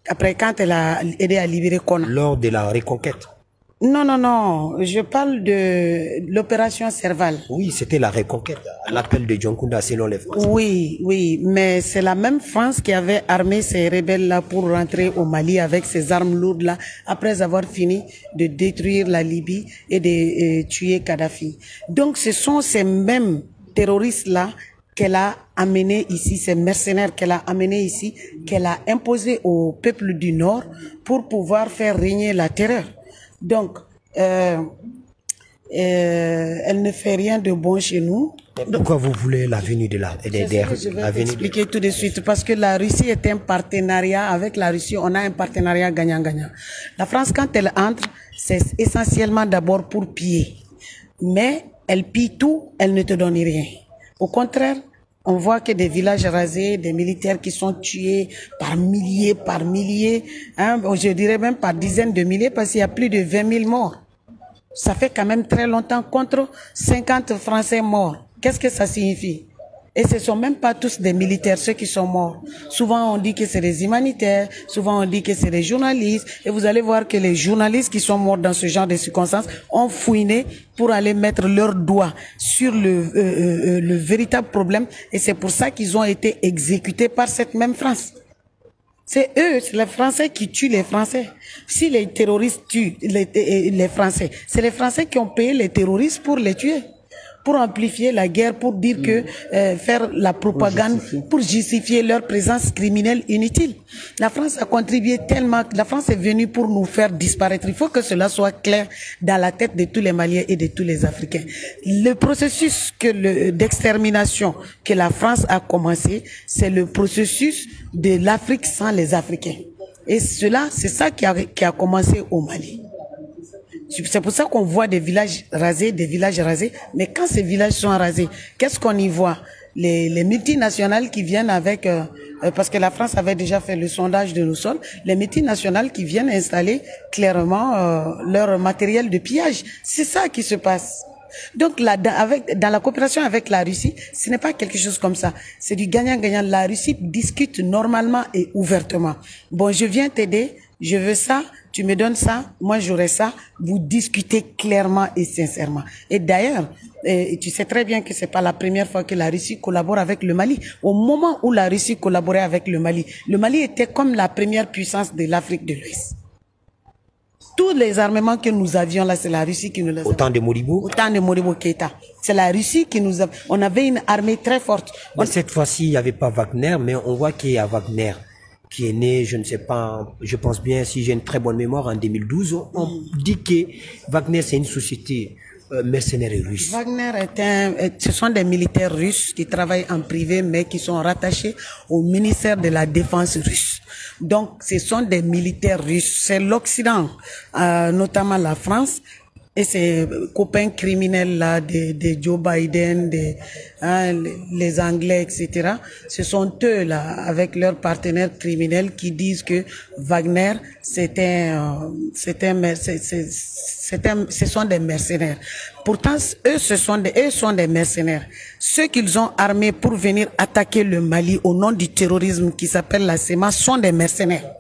F: Après, quand elle a aidé à libérer Kona.
D: Lors de la reconquête?
F: Non, non, non. Je parle de l'opération Serval.
D: Oui, c'était la reconquête, l'appel de Dionkunda selon les Français.
F: Oui, oui, mais c'est la même France qui avait armé ces rebelles-là pour rentrer au Mali avec ces armes lourdes-là, après avoir fini de détruire la Libye et de tuer Kadhafi. Donc, ce sont ces mêmes terroristes-là qu'elle a amenés ici, ces mercenaires qu'elle a amenés ici, qu'elle a imposés au peuple du Nord pour pouvoir faire régner la terreur. Donc, elle ne fait rien de bon chez nous.
D: Pourquoi vous voulez la venue de la...
F: Je vais t'expliquer tout de suite, parce que la Russie est un partenariat. Avec la Russie, on a un partenariat gagnant-gagnant. La France, quand elle entre, c'est essentiellement d'abord pour piller. Mais elle pille tout, elle ne te donne rien. Au contraire, on voit que des villages rasés, des militaires qui sont tués par milliers, hein, je dirais même par dizaines de milliers, parce qu'il y a plus de 20 000 morts. Ça fait quand même très longtemps contre 50 Français morts. Qu'est-ce que ça signifie? Et ce ne sont même pas tous des militaires, ceux qui sont morts. Souvent, on dit que c'est des humanitaires, souvent on dit que c'est des journalistes. Et vous allez voir que les journalistes qui sont morts dans ce genre de circonstances ont fouiné pour aller mettre leurs doigts sur le véritable problème. Et c'est pour ça qu'ils ont été exécutés par cette même France. C'est eux, c'est les Français qui tuent les Français. Si les terroristes tuent les Français, c'est les Français qui ont payé les terroristes pour les tuer, pour amplifier la guerre, pour dire que faire la propagande, pour justifier leur présence criminelle inutile. La France a contribué tellement, la France est venue pour nous faire disparaître. Il faut que cela soit clair dans la tête de tous les Maliens et de tous les Africains. Le processus d'extermination que la France a commencé, c'est le processus de l'Afrique sans les Africains. Et cela, c'est ça qui a commencé au Mali. C'est pour ça qu'on voit des villages rasés, mais quand ces villages sont rasés, qu'est-ce qu'on y voit? Les multinationales qui viennent avec, parce que la France avait déjà fait le sondage de nos sols, les multinationales qui viennent installer clairement leur matériel de pillage. C'est ça qui se passe. Donc là, dans la coopération avec la Russie, ce n'est pas quelque chose comme ça. C'est du gagnant-gagnant. La Russie discute normalement et ouvertement. Bon, je viens t'aider, je veux ça, tu me donnes ça, moi j'aurai ça. Vous discutez clairement et sincèrement. Et d'ailleurs, tu sais très bien que c'est pas la première fois que la Russie collabore avec le Mali. Au moment où la Russie collaborait avec le Mali était comme la première puissance de l'Afrique de l'Ouest. Tous les armements que nous avions là, c'est la Russie qui nous les a.
D: Autant de Modibo?
F: Autant de Modibo Keïta. C'est la Russie qui nous a. On avait une armée très forte.
D: Cette fois-ci, il n'y avait pas Wagner, mais on voit qu'il y a Wagner qui est né, je ne sais pas, je pense bien, si j'ai une très bonne mémoire, en 2012. On dit que Wagner, c'est une société mercenaires russes.
F: Wagner ce sont des militaires russes qui travaillent en privé, mais qui sont rattachés au ministère de la Défense russe. Donc, ce sont des militaires russes. C'est l'Occident, notamment la France, et ces copains criminels là, de Joe Biden, les Anglais, etc. Ce sont eux là, avec leurs partenaires criminels, qui disent que Wagner, ce sont des mercenaires. Pourtant, eux sont des mercenaires. Ceux qu'ils ont armés pour venir attaquer le Mali au nom du terrorisme qui s'appelle la SEMA sont des mercenaires.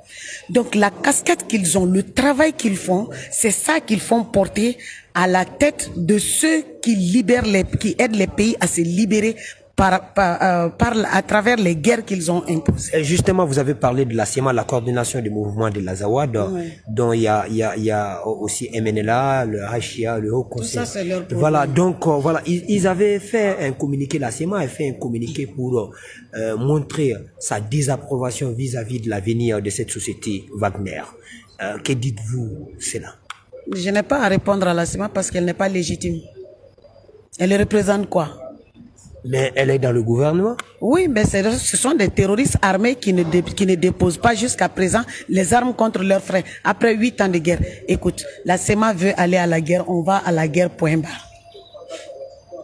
F: Donc la casquette qu'ils ont, le travail qu'ils font, c'est ça qu'ils font porter à la tête de ceux qui libèrent qui aident les pays à se libérer à travers les guerres qu'ils ont imposées.
D: Justement, vous avez parlé de la SEMA, la coordination du mouvement de l'Azawad, dont il y a aussi MNLA, le HIA, le Haut Conseil.
F: Tout ça, c'est leur problème.
D: Voilà, donc voilà, ils avaient fait un communiqué, la SEMA a fait un communiqué pour montrer sa désapprobation vis-à-vis de l'avenir de cette société Wagner. Que dites-vous cela?
F: Je n'ai pas à répondre à la SEMA parce qu'elle n'est pas légitime. Elle représente quoi?
D: Mais elle est dans le gouvernement?
F: Oui, mais ce sont des terroristes armés qui ne déposent pas jusqu'à présent les armes contre leurs frères. Après 8 ans de guerre. Écoute, la SEMA veut aller à la guerre, on va à la guerre, point barre.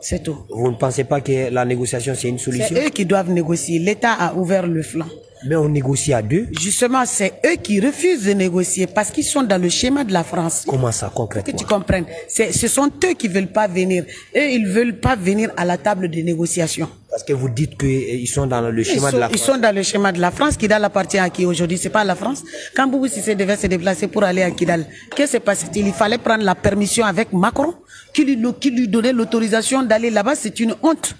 F: C'est tout.
D: Vous ne pensez pas que la négociation c'est une solution?
F: C'est eux qui doivent négocier. L'État a ouvert le flanc.
D: Mais on négocie à deux.
F: Justement, c'est eux qui refusent de négocier parce qu'ils sont dans le schéma de la France.
D: Comment ça, concrètement?
F: Que tu comprennes. Ce sont eux qui veulent pas venir. Eux, ils veulent pas venir à la table de négociation.
D: Parce que vous dites qu'ils sont dans le schéma de la France.
F: Ils sont dans le schéma de la France. Kidal appartient à qui aujourd'hui? C'est pas la France. Quand Boubou Cissé devait se déplacer pour aller à Kidal, qu'est-ce qui s'est passé? Il fallait prendre la permission avec Macron, qui lui donnait l'autorisation d'aller là-bas. C'est une honte.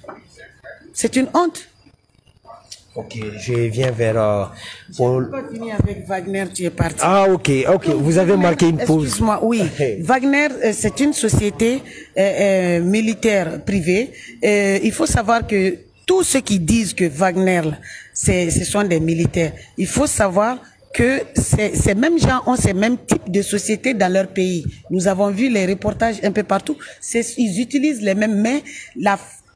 F: C'est une honte.
D: Ok, je viens vers Paul.
F: Tu n'as pas fini avec Wagner, tu es parti.
D: Ah, ok. Vous avez marqué une pause.
F: Excuse-moi, oui. Wagner, c'est une société militaire privée. Il faut savoir que tous ceux qui disent que Wagner, ce sont des militaires, il faut savoir que ces mêmes gens ont ces mêmes types de sociétés dans leur pays. Nous avons vu les reportages un peu partout. Ils utilisent les mêmes, mais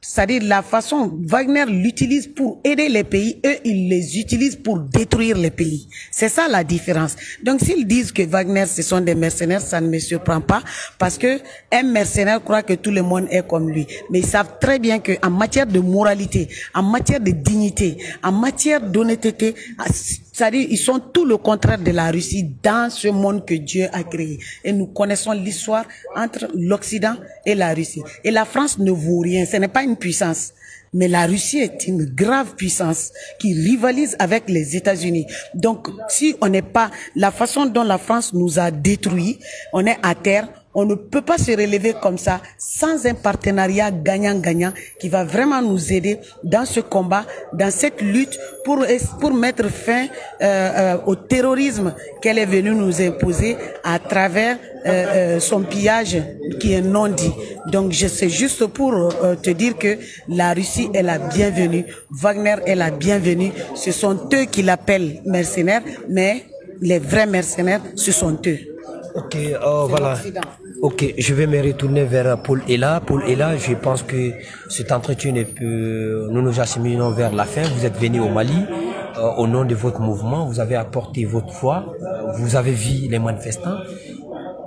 F: c'est-à-dire la façon, Wagner l'utilise pour aider les pays, eux, ils les utilisent pour détruire les pays. C'est ça la différence. Donc s'ils disent que Wagner, ce sont des mercenaires, ça ne me surprend pas, parce que un mercenaire croit que tout le monde est comme lui. Mais ils savent très bien qu'en matière de moralité, en matière de dignité, en matière d'honnêteté, c'est-à-dire ils sont tout le contraire de la Russie dans ce monde que Dieu a créé. Et nous connaissons l'histoire entre l'Occident et la Russie. Et la France ne vaut rien, ce n'est pas une puissance. Mais la Russie est une grave puissance qui rivalise avec les États-Unis. Donc, si on n'est pas, la façon dont la France nous a détruits, on est à terre, on ne peut pas se relever comme ça sans un partenariat gagnant-gagnant qui va vraiment nous aider dans ce combat, dans cette lutte pour mettre fin au terrorisme qu'elle est venue nous imposer à travers son pillage qui est non dit. Donc c'est juste pour te dire que la Russie est la bienvenue, Wagner est la bienvenue, ce sont eux qui l'appellent mercenaires, mais les vrais mercenaires, ce sont eux.
D: Ok, voilà. Ok, je vais me retourner vers Paul Ella. Paul Ella, je pense que cet entretien nous nous acheminons vers la fin. Vous êtes venu au Mali au nom de votre mouvement. Vous avez apporté votre foi. Vous avez vu les manifestants.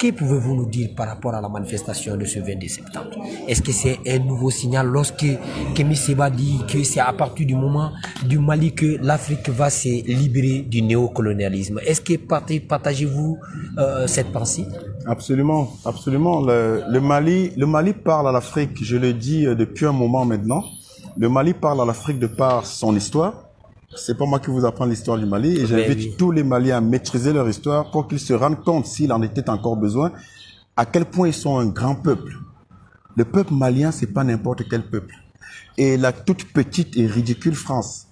D: Que pouvez-vous nous dire par rapport à la manifestation de ce 22 septembre? Est-ce que c'est un nouveau signal lorsque Kémy Séba dit que c'est à partir du moment du Mali que l'Afrique va se libérer du néocolonialisme? Est-ce que partagez-vous cette pensée?
E: Absolument, absolument. Le Mali parle à l'Afrique, je le dis depuis un moment maintenant. Le Mali parle à l'Afrique de par son histoire. C'est pas moi qui vous apprends l'histoire du Mali et j'invite tous les Maliens à maîtriser leur histoire pour qu'ils se rendent compte, s'il en était encore besoin, à quel point ils sont un grand peuple. Le peuple malien, c'est pas n'importe quel peuple. Et la toute petite et ridicule France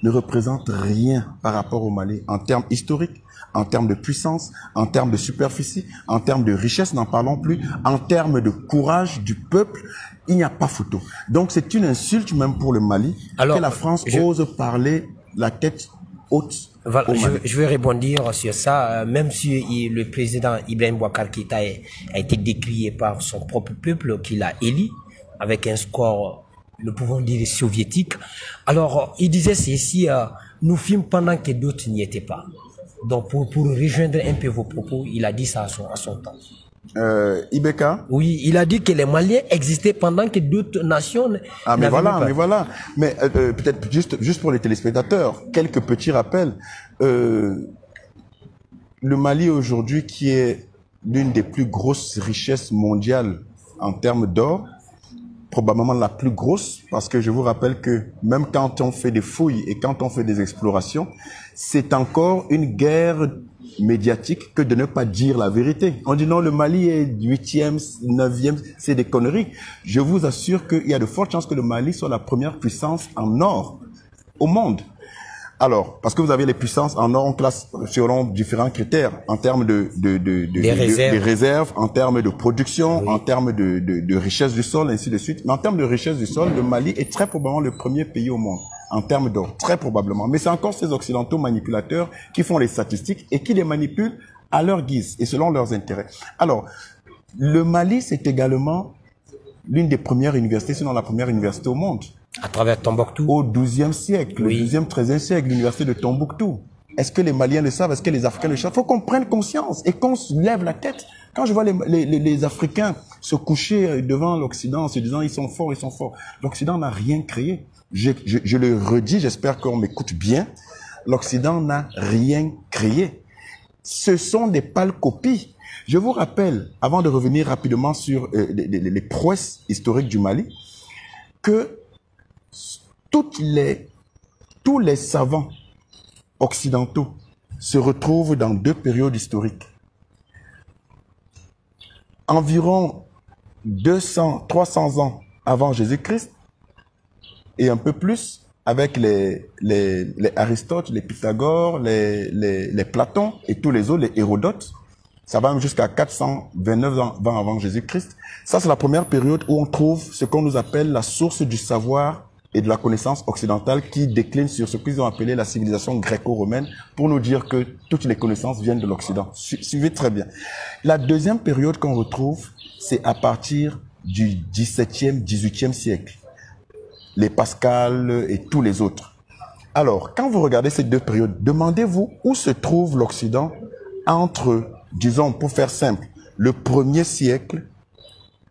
E: ne représente rien par rapport au Mali en termes historiques, en termes de puissance, en termes de superficie, en termes de richesse, n'en parlons plus, en termes de courage du peuple. Il n'y a pas photo. Donc c'est une insulte même pour le Mali que la France ose parler la tête haute.
D: Voilà, je vais rebondir sur ça. Même si le président Ibrahim Boubacar Keïta a été décrié par son propre peuple qu'il a élu avec un score, nous pouvons dire, soviétique. Alors, il disait ceci, nous filmons pendant que d'autres n'y étaient pas. Donc, pour rejoindre un peu vos propos, il a dit ça à son temps.
E: Ibeka?
D: Oui, il a dit que les Maliens existaient pendant que d'autres nations
E: mais voilà. Mais peut-être juste pour les téléspectateurs, quelques petits rappels. Le Mali aujourd'hui, qui est l'une des plus grosses richesses mondiales en termes d'or, probablement la plus grosse, parce que je vous rappelle que même quand on fait des fouilles et quand on fait des explorations, c'est encore une guerre médiatique que de ne pas dire la vérité. On dit non, le Mali est 8e, 9e, c'est des conneries. Je vous assure qu'il y a de fortes chances que le Mali soit la première puissance en or au monde. Alors, parce que vous avez les puissances en or, on classe selon différents critères en termes de réserves, en termes de production, en termes de richesse du sol, ainsi de suite. Mais en termes de richesse du sol, le Mali est très probablement le premier pays au monde en termes d'or, très probablement. Mais c'est encore ces occidentaux manipulateurs qui font les statistiques et qui les manipulent à leur guise et selon leurs intérêts. Alors, le Mali, c'est également l'une des premières universités, sinon la première université au monde.
D: À travers Tombouctou.
E: Au XIIe siècle, oui. Le XIIe, XIIIe siècle, l'université de Tombouctou. Est-ce que les Maliens le savent? Est-ce que les Africains le savent? Il faut qu'on prenne conscience et qu'on se lève la tête. Quand je vois les Africains se coucher devant l'Occident en se disant ils sont forts, ils sont forts. L'Occident n'a rien créé. Je le redis, j'espère qu'on m'écoute bien. l'Occident n'a rien créé. Ce sont des pâles copies. Je vous rappelle, avant de revenir rapidement sur les prouesses historiques du Mali, que tous les savants occidentaux se retrouvent dans deux périodes historiques. Environ 300 ans avant Jésus-Christ et un peu plus avec les Aristote, les Pythagore, les Platon et tous les autres, les Hérodote. Ça va même jusqu'à 429 ans avant Jésus-Christ. Ça, c'est la première période où on trouve ce qu'on nous appelle la source du savoir et de la connaissance occidentale qui décline sur ce qu'ils ont appelé la civilisation gréco-romaine pour nous dire que toutes les connaissances viennent de l'Occident. Suivez très bien. La deuxième période qu'on retrouve, c'est à partir du 17e, 18e siècle. Les Pascal et tous les autres. Alors, quand vous regardez ces deux périodes, demandez-vous où se trouve l'Occident entre, disons, pour faire simple, le 1er siècle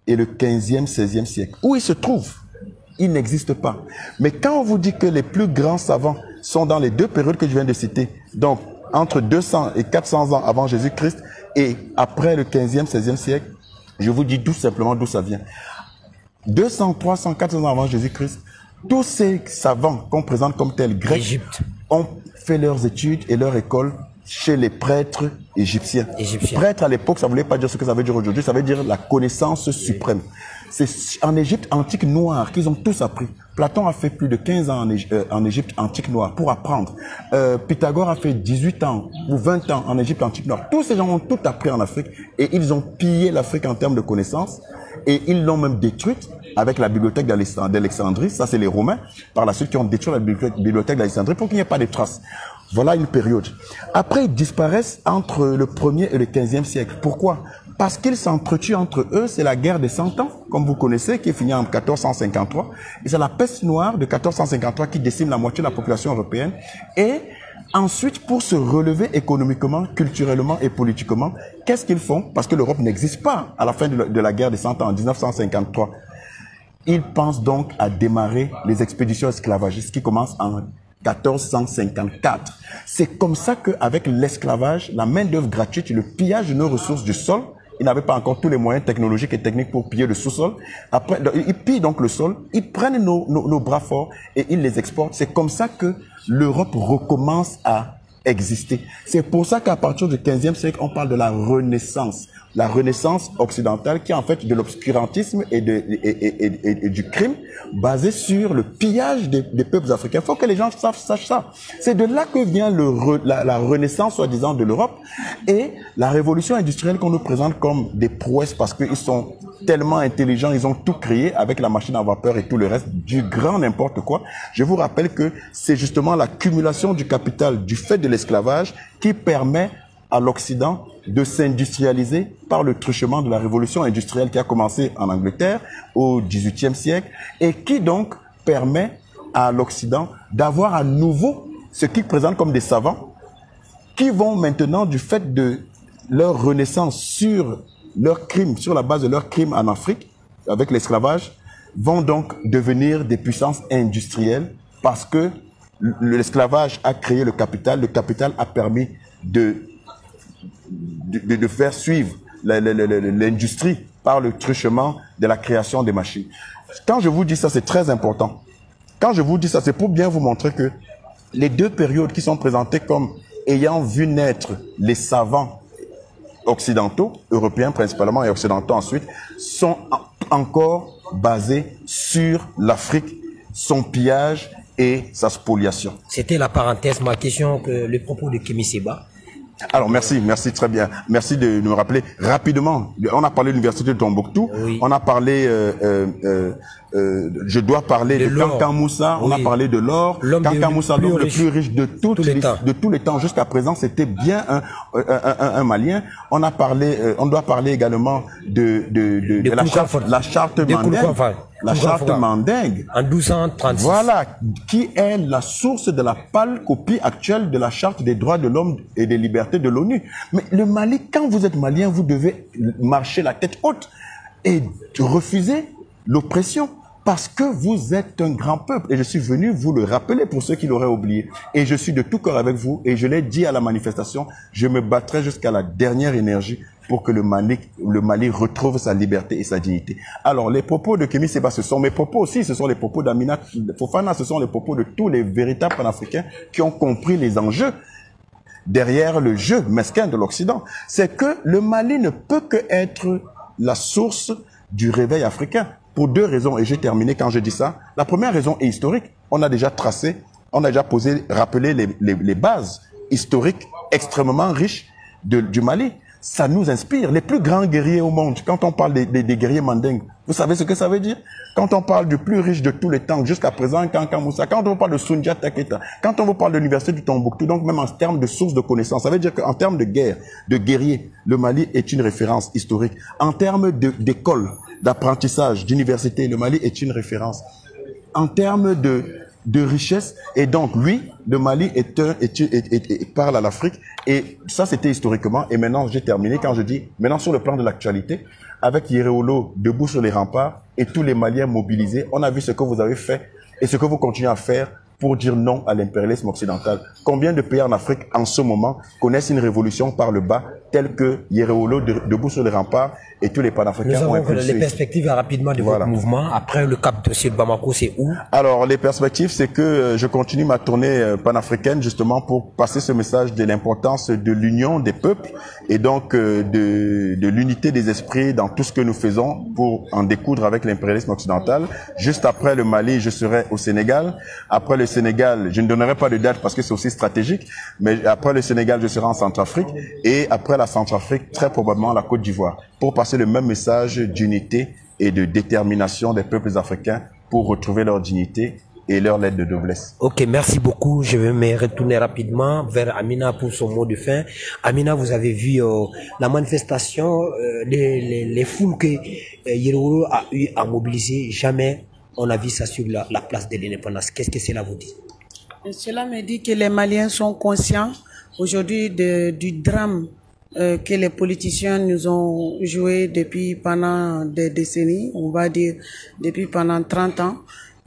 E: et le 15e, 16e siècle. Où il se trouve? Il n'existe pas. Mais quand on vous dit que les plus grands savants sont dans les deux périodes que je viens de citer, donc entre 200 et 400 ans avant Jésus-Christ et après le 15e, 16e siècle, je vous dis tout simplement d'où ça vient. 200, 300, 400 ans avant Jésus-Christ, tous ces savants qu'on présente comme tels grecs ont fait leurs études et leur école chez les prêtres égyptiens. Prêtre à l'époque, ça ne voulait pas dire ce que ça veut dire aujourd'hui, ça veut dire la connaissance suprême. C'est en Égypte antique noire qu'ils ont tous appris. Platon a fait plus de 15 ans en Égypte antique noire pour apprendre. Pythagore a fait 18 ans ou 20 ans en Égypte antique noire. Tous ces gens ont tout appris en Afrique et ils ont pillé l'Afrique en termes de connaissances et ils l'ont même détruite avec la bibliothèque d'Alexandrie. Ça, c'est les Romains, par la suite, qui ont détruit la bibliothèque d'Alexandrie pour qu'il n'y ait pas de traces. Voilà une période. Après, ils disparaissent entre le 1er et le 15e siècle. Pourquoi? Parce qu'ils s'entretuent entre eux. C'est la guerre des 100 ans, comme vous connaissez, qui est finie en 1453. Et c'est la peste noire de 1453 qui décime la moitié de la population européenne. Et ensuite, pour se relever économiquement, culturellement et politiquement, qu'est-ce qu'ils font? Parce que l'Europe n'existe pas à la fin de la guerre des 100 ans, en 1953. Ils pensent donc à démarrer les expéditions esclavagistes qui commencent en 1454. C'est comme ça qu'avec l'esclavage, la main-d'œuvre gratuite et le pillage de nos ressources du sol, ils n'avaient pas encore tous les moyens technologiques et techniques pour piller le sous-sol. Après, ils pillent donc le sol, ils prennent nos bras forts et ils les exportent. C'est comme ça que l'Europe recommence à exister. C'est pour ça qu'à partir du 15e siècle, on parle de la Renaissance. La Renaissance occidentale qui est en fait de l'obscurantisme et du crime basé sur le pillage des peuples africains. Il faut que les gens sachent ça. C'est de là que vient la Renaissance, soi-disant, de l'Europe et la révolution industrielle qu'on nous présente comme des prouesses parce qu'ils sont tellement intelligents, ils ont tout créé avec la machine à vapeur et tout le reste, du grand n'importe quoi. Je vous rappelle que c'est justement l'accumulation du capital du fait de l'esclavage qui permet à l'Occident de s'industrialiser par le truchement de la révolution industrielle qui a commencé en Angleterre au XVIIIe siècle et qui donc permet à l'Occident d'avoir à nouveau ce qu'ils présentent comme des savants qui vont maintenant, du fait de leur renaissance sur leurs crimes, sur la base de leurs crimes en Afrique, avec l'esclavage, vont donc devenir des puissances industrielles parce que l'esclavage a créé le capital a permis de faire suivre l'industrie par le truchement de la création des machines. Quand je vous dis ça, c'est très important. Quand je vous dis ça, c'est pour bien vous montrer que les deux périodes qui sont présentées comme ayant vu naître les savants occidentaux, européens principalement et occidentaux ensuite, sont encore basées sur l'Afrique, son pillage et sa spoliation.
D: C'était la parenthèse, ma question, le propos de Kémy Séba.
E: Alors merci très bien. Merci de nous rappeler rapidement. On a parlé de l'université de Tombouctou, oui. On a parlé, je dois parler de Kankan Moussa, oui. On a parlé de l'or. Kankan Moussa, l'homme le plus riche de tous les temps jusqu'à présent, c'était bien un Malien. On a parlé, on doit parler également de la charte Mandingue. La charte Mandingue.
D: En 1236.
E: Voilà, qui est la source de la pâle copie actuelle de la charte des droits de l'homme et des libertés de l'ONU. Mais le Mali, quand vous êtes malien, vous devez marcher la tête haute et refuser l'oppression. Parce que vous êtes un grand peuple et je suis venu vous le rappeler pour ceux qui l'auraient oublié. Et je suis de tout cœur avec vous et je l'ai dit à la manifestation, je me battrai jusqu'à la dernière énergie pour que le Mali retrouve sa liberté et sa dignité. Alors les propos de Kémy Séba, ce sont mes propos aussi, ce sont les propos d'Amina Fofana, ce sont les propos de tous les véritables panafricains qui ont compris les enjeux derrière le jeu mesquin de l'Occident. C'est que le Mali ne peut que être la source du réveil africain. Pour deux raisons, et j'ai terminé quand je dis ça. La première raison est historique. On a déjà tracé, on a déjà rappelé les bases historiques extrêmement riches du Mali. Ça nous inspire. Les plus grands guerriers au monde, quand on parle des guerriers mandingues, vous savez ce que ça veut dire? Quand on parle du plus riche de tous les temps, jusqu'à présent, Kanka Moussa, quand on parle de Soundiata Keita, quand on vous parle de l'université du Tombouctou, donc même en termes de sources de connaissances, ça veut dire qu'en termes de guerre, de guerriers, le Mali est une référence historique. En termes d'école, d'apprentissage, d'université, le Mali est une référence. En termes de richesse, et donc lui, le Mali parle à l'Afrique, et ça c'était historiquement, et maintenant j'ai terminé quand je dis, maintenant sur le plan de l'actualité, avec Yereolo debout sur les remparts, et tous les Maliens mobilisés, on a vu ce que vous avez fait, et ce que vous continuez à faire pour dire non à l'impérialisme occidental. Combien de pays en Afrique, en ce moment, connaissent une révolution par le bas, telle que Yereolo debout sur les remparts, et tous les panafricains ont impulsé.
D: Nous avons les perspectives rapidement de votre mouvement. Après le cap de Bamako, c'est où? Alors, les perspectives, c'est que je continue ma tournée panafricaine justement pour passer ce message de l'importance de l'union des peuples et donc de l'unité des esprits dans tout ce que nous faisons pour en découdre avec l'impérialisme occidental. Juste après le Mali, je serai au Sénégal. Après le Sénégal, je ne donnerai pas de date parce que c'est aussi stratégique, mais après le Sénégal, je serai en Centrafrique et après la Centrafrique, très probablement la Côte d'Ivoire, pour passer le même message d'unité et de détermination des peuples africains pour retrouver leur dignité et leur lettre de noblesse. Ok, merci beaucoup. Je vais me retourner rapidement vers Amina pour son mot de fin. Amina, vous avez vu la manifestation, les foules que Yereolo a eu à mobiliser. Jamais on a vu ça sur la place de l'indépendance. Qu'est-ce que cela vous dit?
F: Cela me dit que les Maliens sont conscients aujourd'hui du drame que les politiciens nous ont joué depuis pendant des décennies, on va dire depuis pendant 30 ans.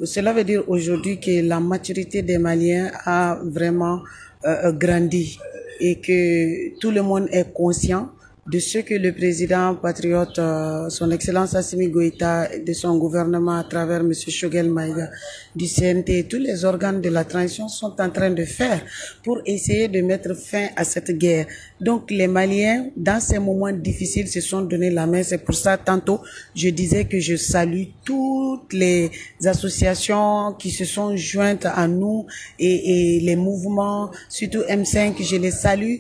F: Cela veut dire aujourd'hui que la maturité des Maliens a vraiment grandi et que tout le monde est conscient de ce que le président patriote, son Excellence Assimi Goïta, de son gouvernement à travers M. Choguel Maïga, du CNT et tous les organes de la transition sont en train de faire pour essayer de mettre fin à cette guerre. Donc les Maliens, dans ces moments difficiles, se sont donné la main. C'est pour ça, tantôt, je disais que je salue toutes les associations qui se sont jointes à nous et les mouvements, surtout M5, je les salue,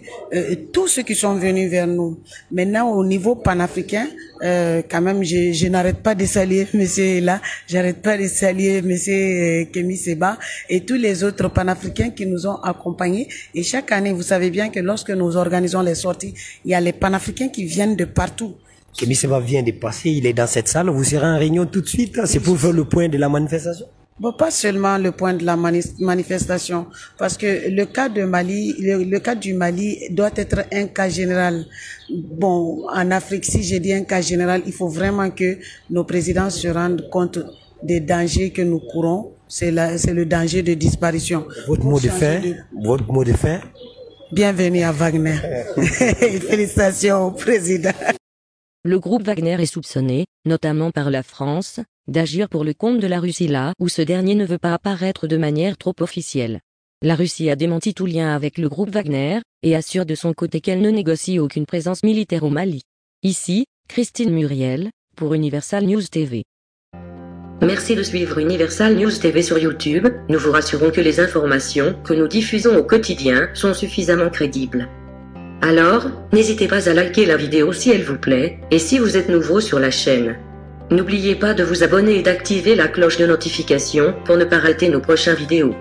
F: tous ceux qui sont venus vers nous. Maintenant, au niveau panafricain, quand même, je n'arrête pas de saluer monsieur là, j'arrête pas de saluer monsieur Kémy Séba et tous les autres panafricains qui nous ont accompagnés. Et chaque année, vous savez bien que lorsque nous organisons les sorties, il y a les panafricains qui viennent de partout.
D: Kémy Séba vient de passer, il est dans cette salle, vous serez en réunion tout de suite, c'est pour faire le point de la manifestation?
F: Bon, pas seulement le point de la manifestation, parce que le cas de Mali, le cas du Mali doit être un cas général. Bon, en Afrique, si j'ai dit un cas général, il faut vraiment que nos présidents se rendent compte des dangers que nous courons. C'est le danger de disparition.
D: Votre mot de fin? Votre mot de fin?
F: Bienvenue à Wagner. Félicitations au président.
B: Le groupe Wagner est soupçonné, notamment par la France, d'agir pour le compte de la Russie là où ce dernier ne veut pas apparaître de manière trop officielle. La Russie a démenti tout lien avec le groupe Wagner, et assure de son côté qu'elle ne négocie aucune présence militaire au Mali. Ici, Christine Muriel, pour Universal News TV.
A: Merci de suivre Universal News TV sur YouTube, nous vous rassurons que les informations que nous diffusons au quotidien sont suffisamment crédibles. Alors, n'hésitez pas à liker la vidéo si elle vous plaît, et si vous êtes nouveau sur la chaîne. N'oubliez pas de vous abonner et d'activer la cloche de notification pour ne pas rater nos prochaines vidéos.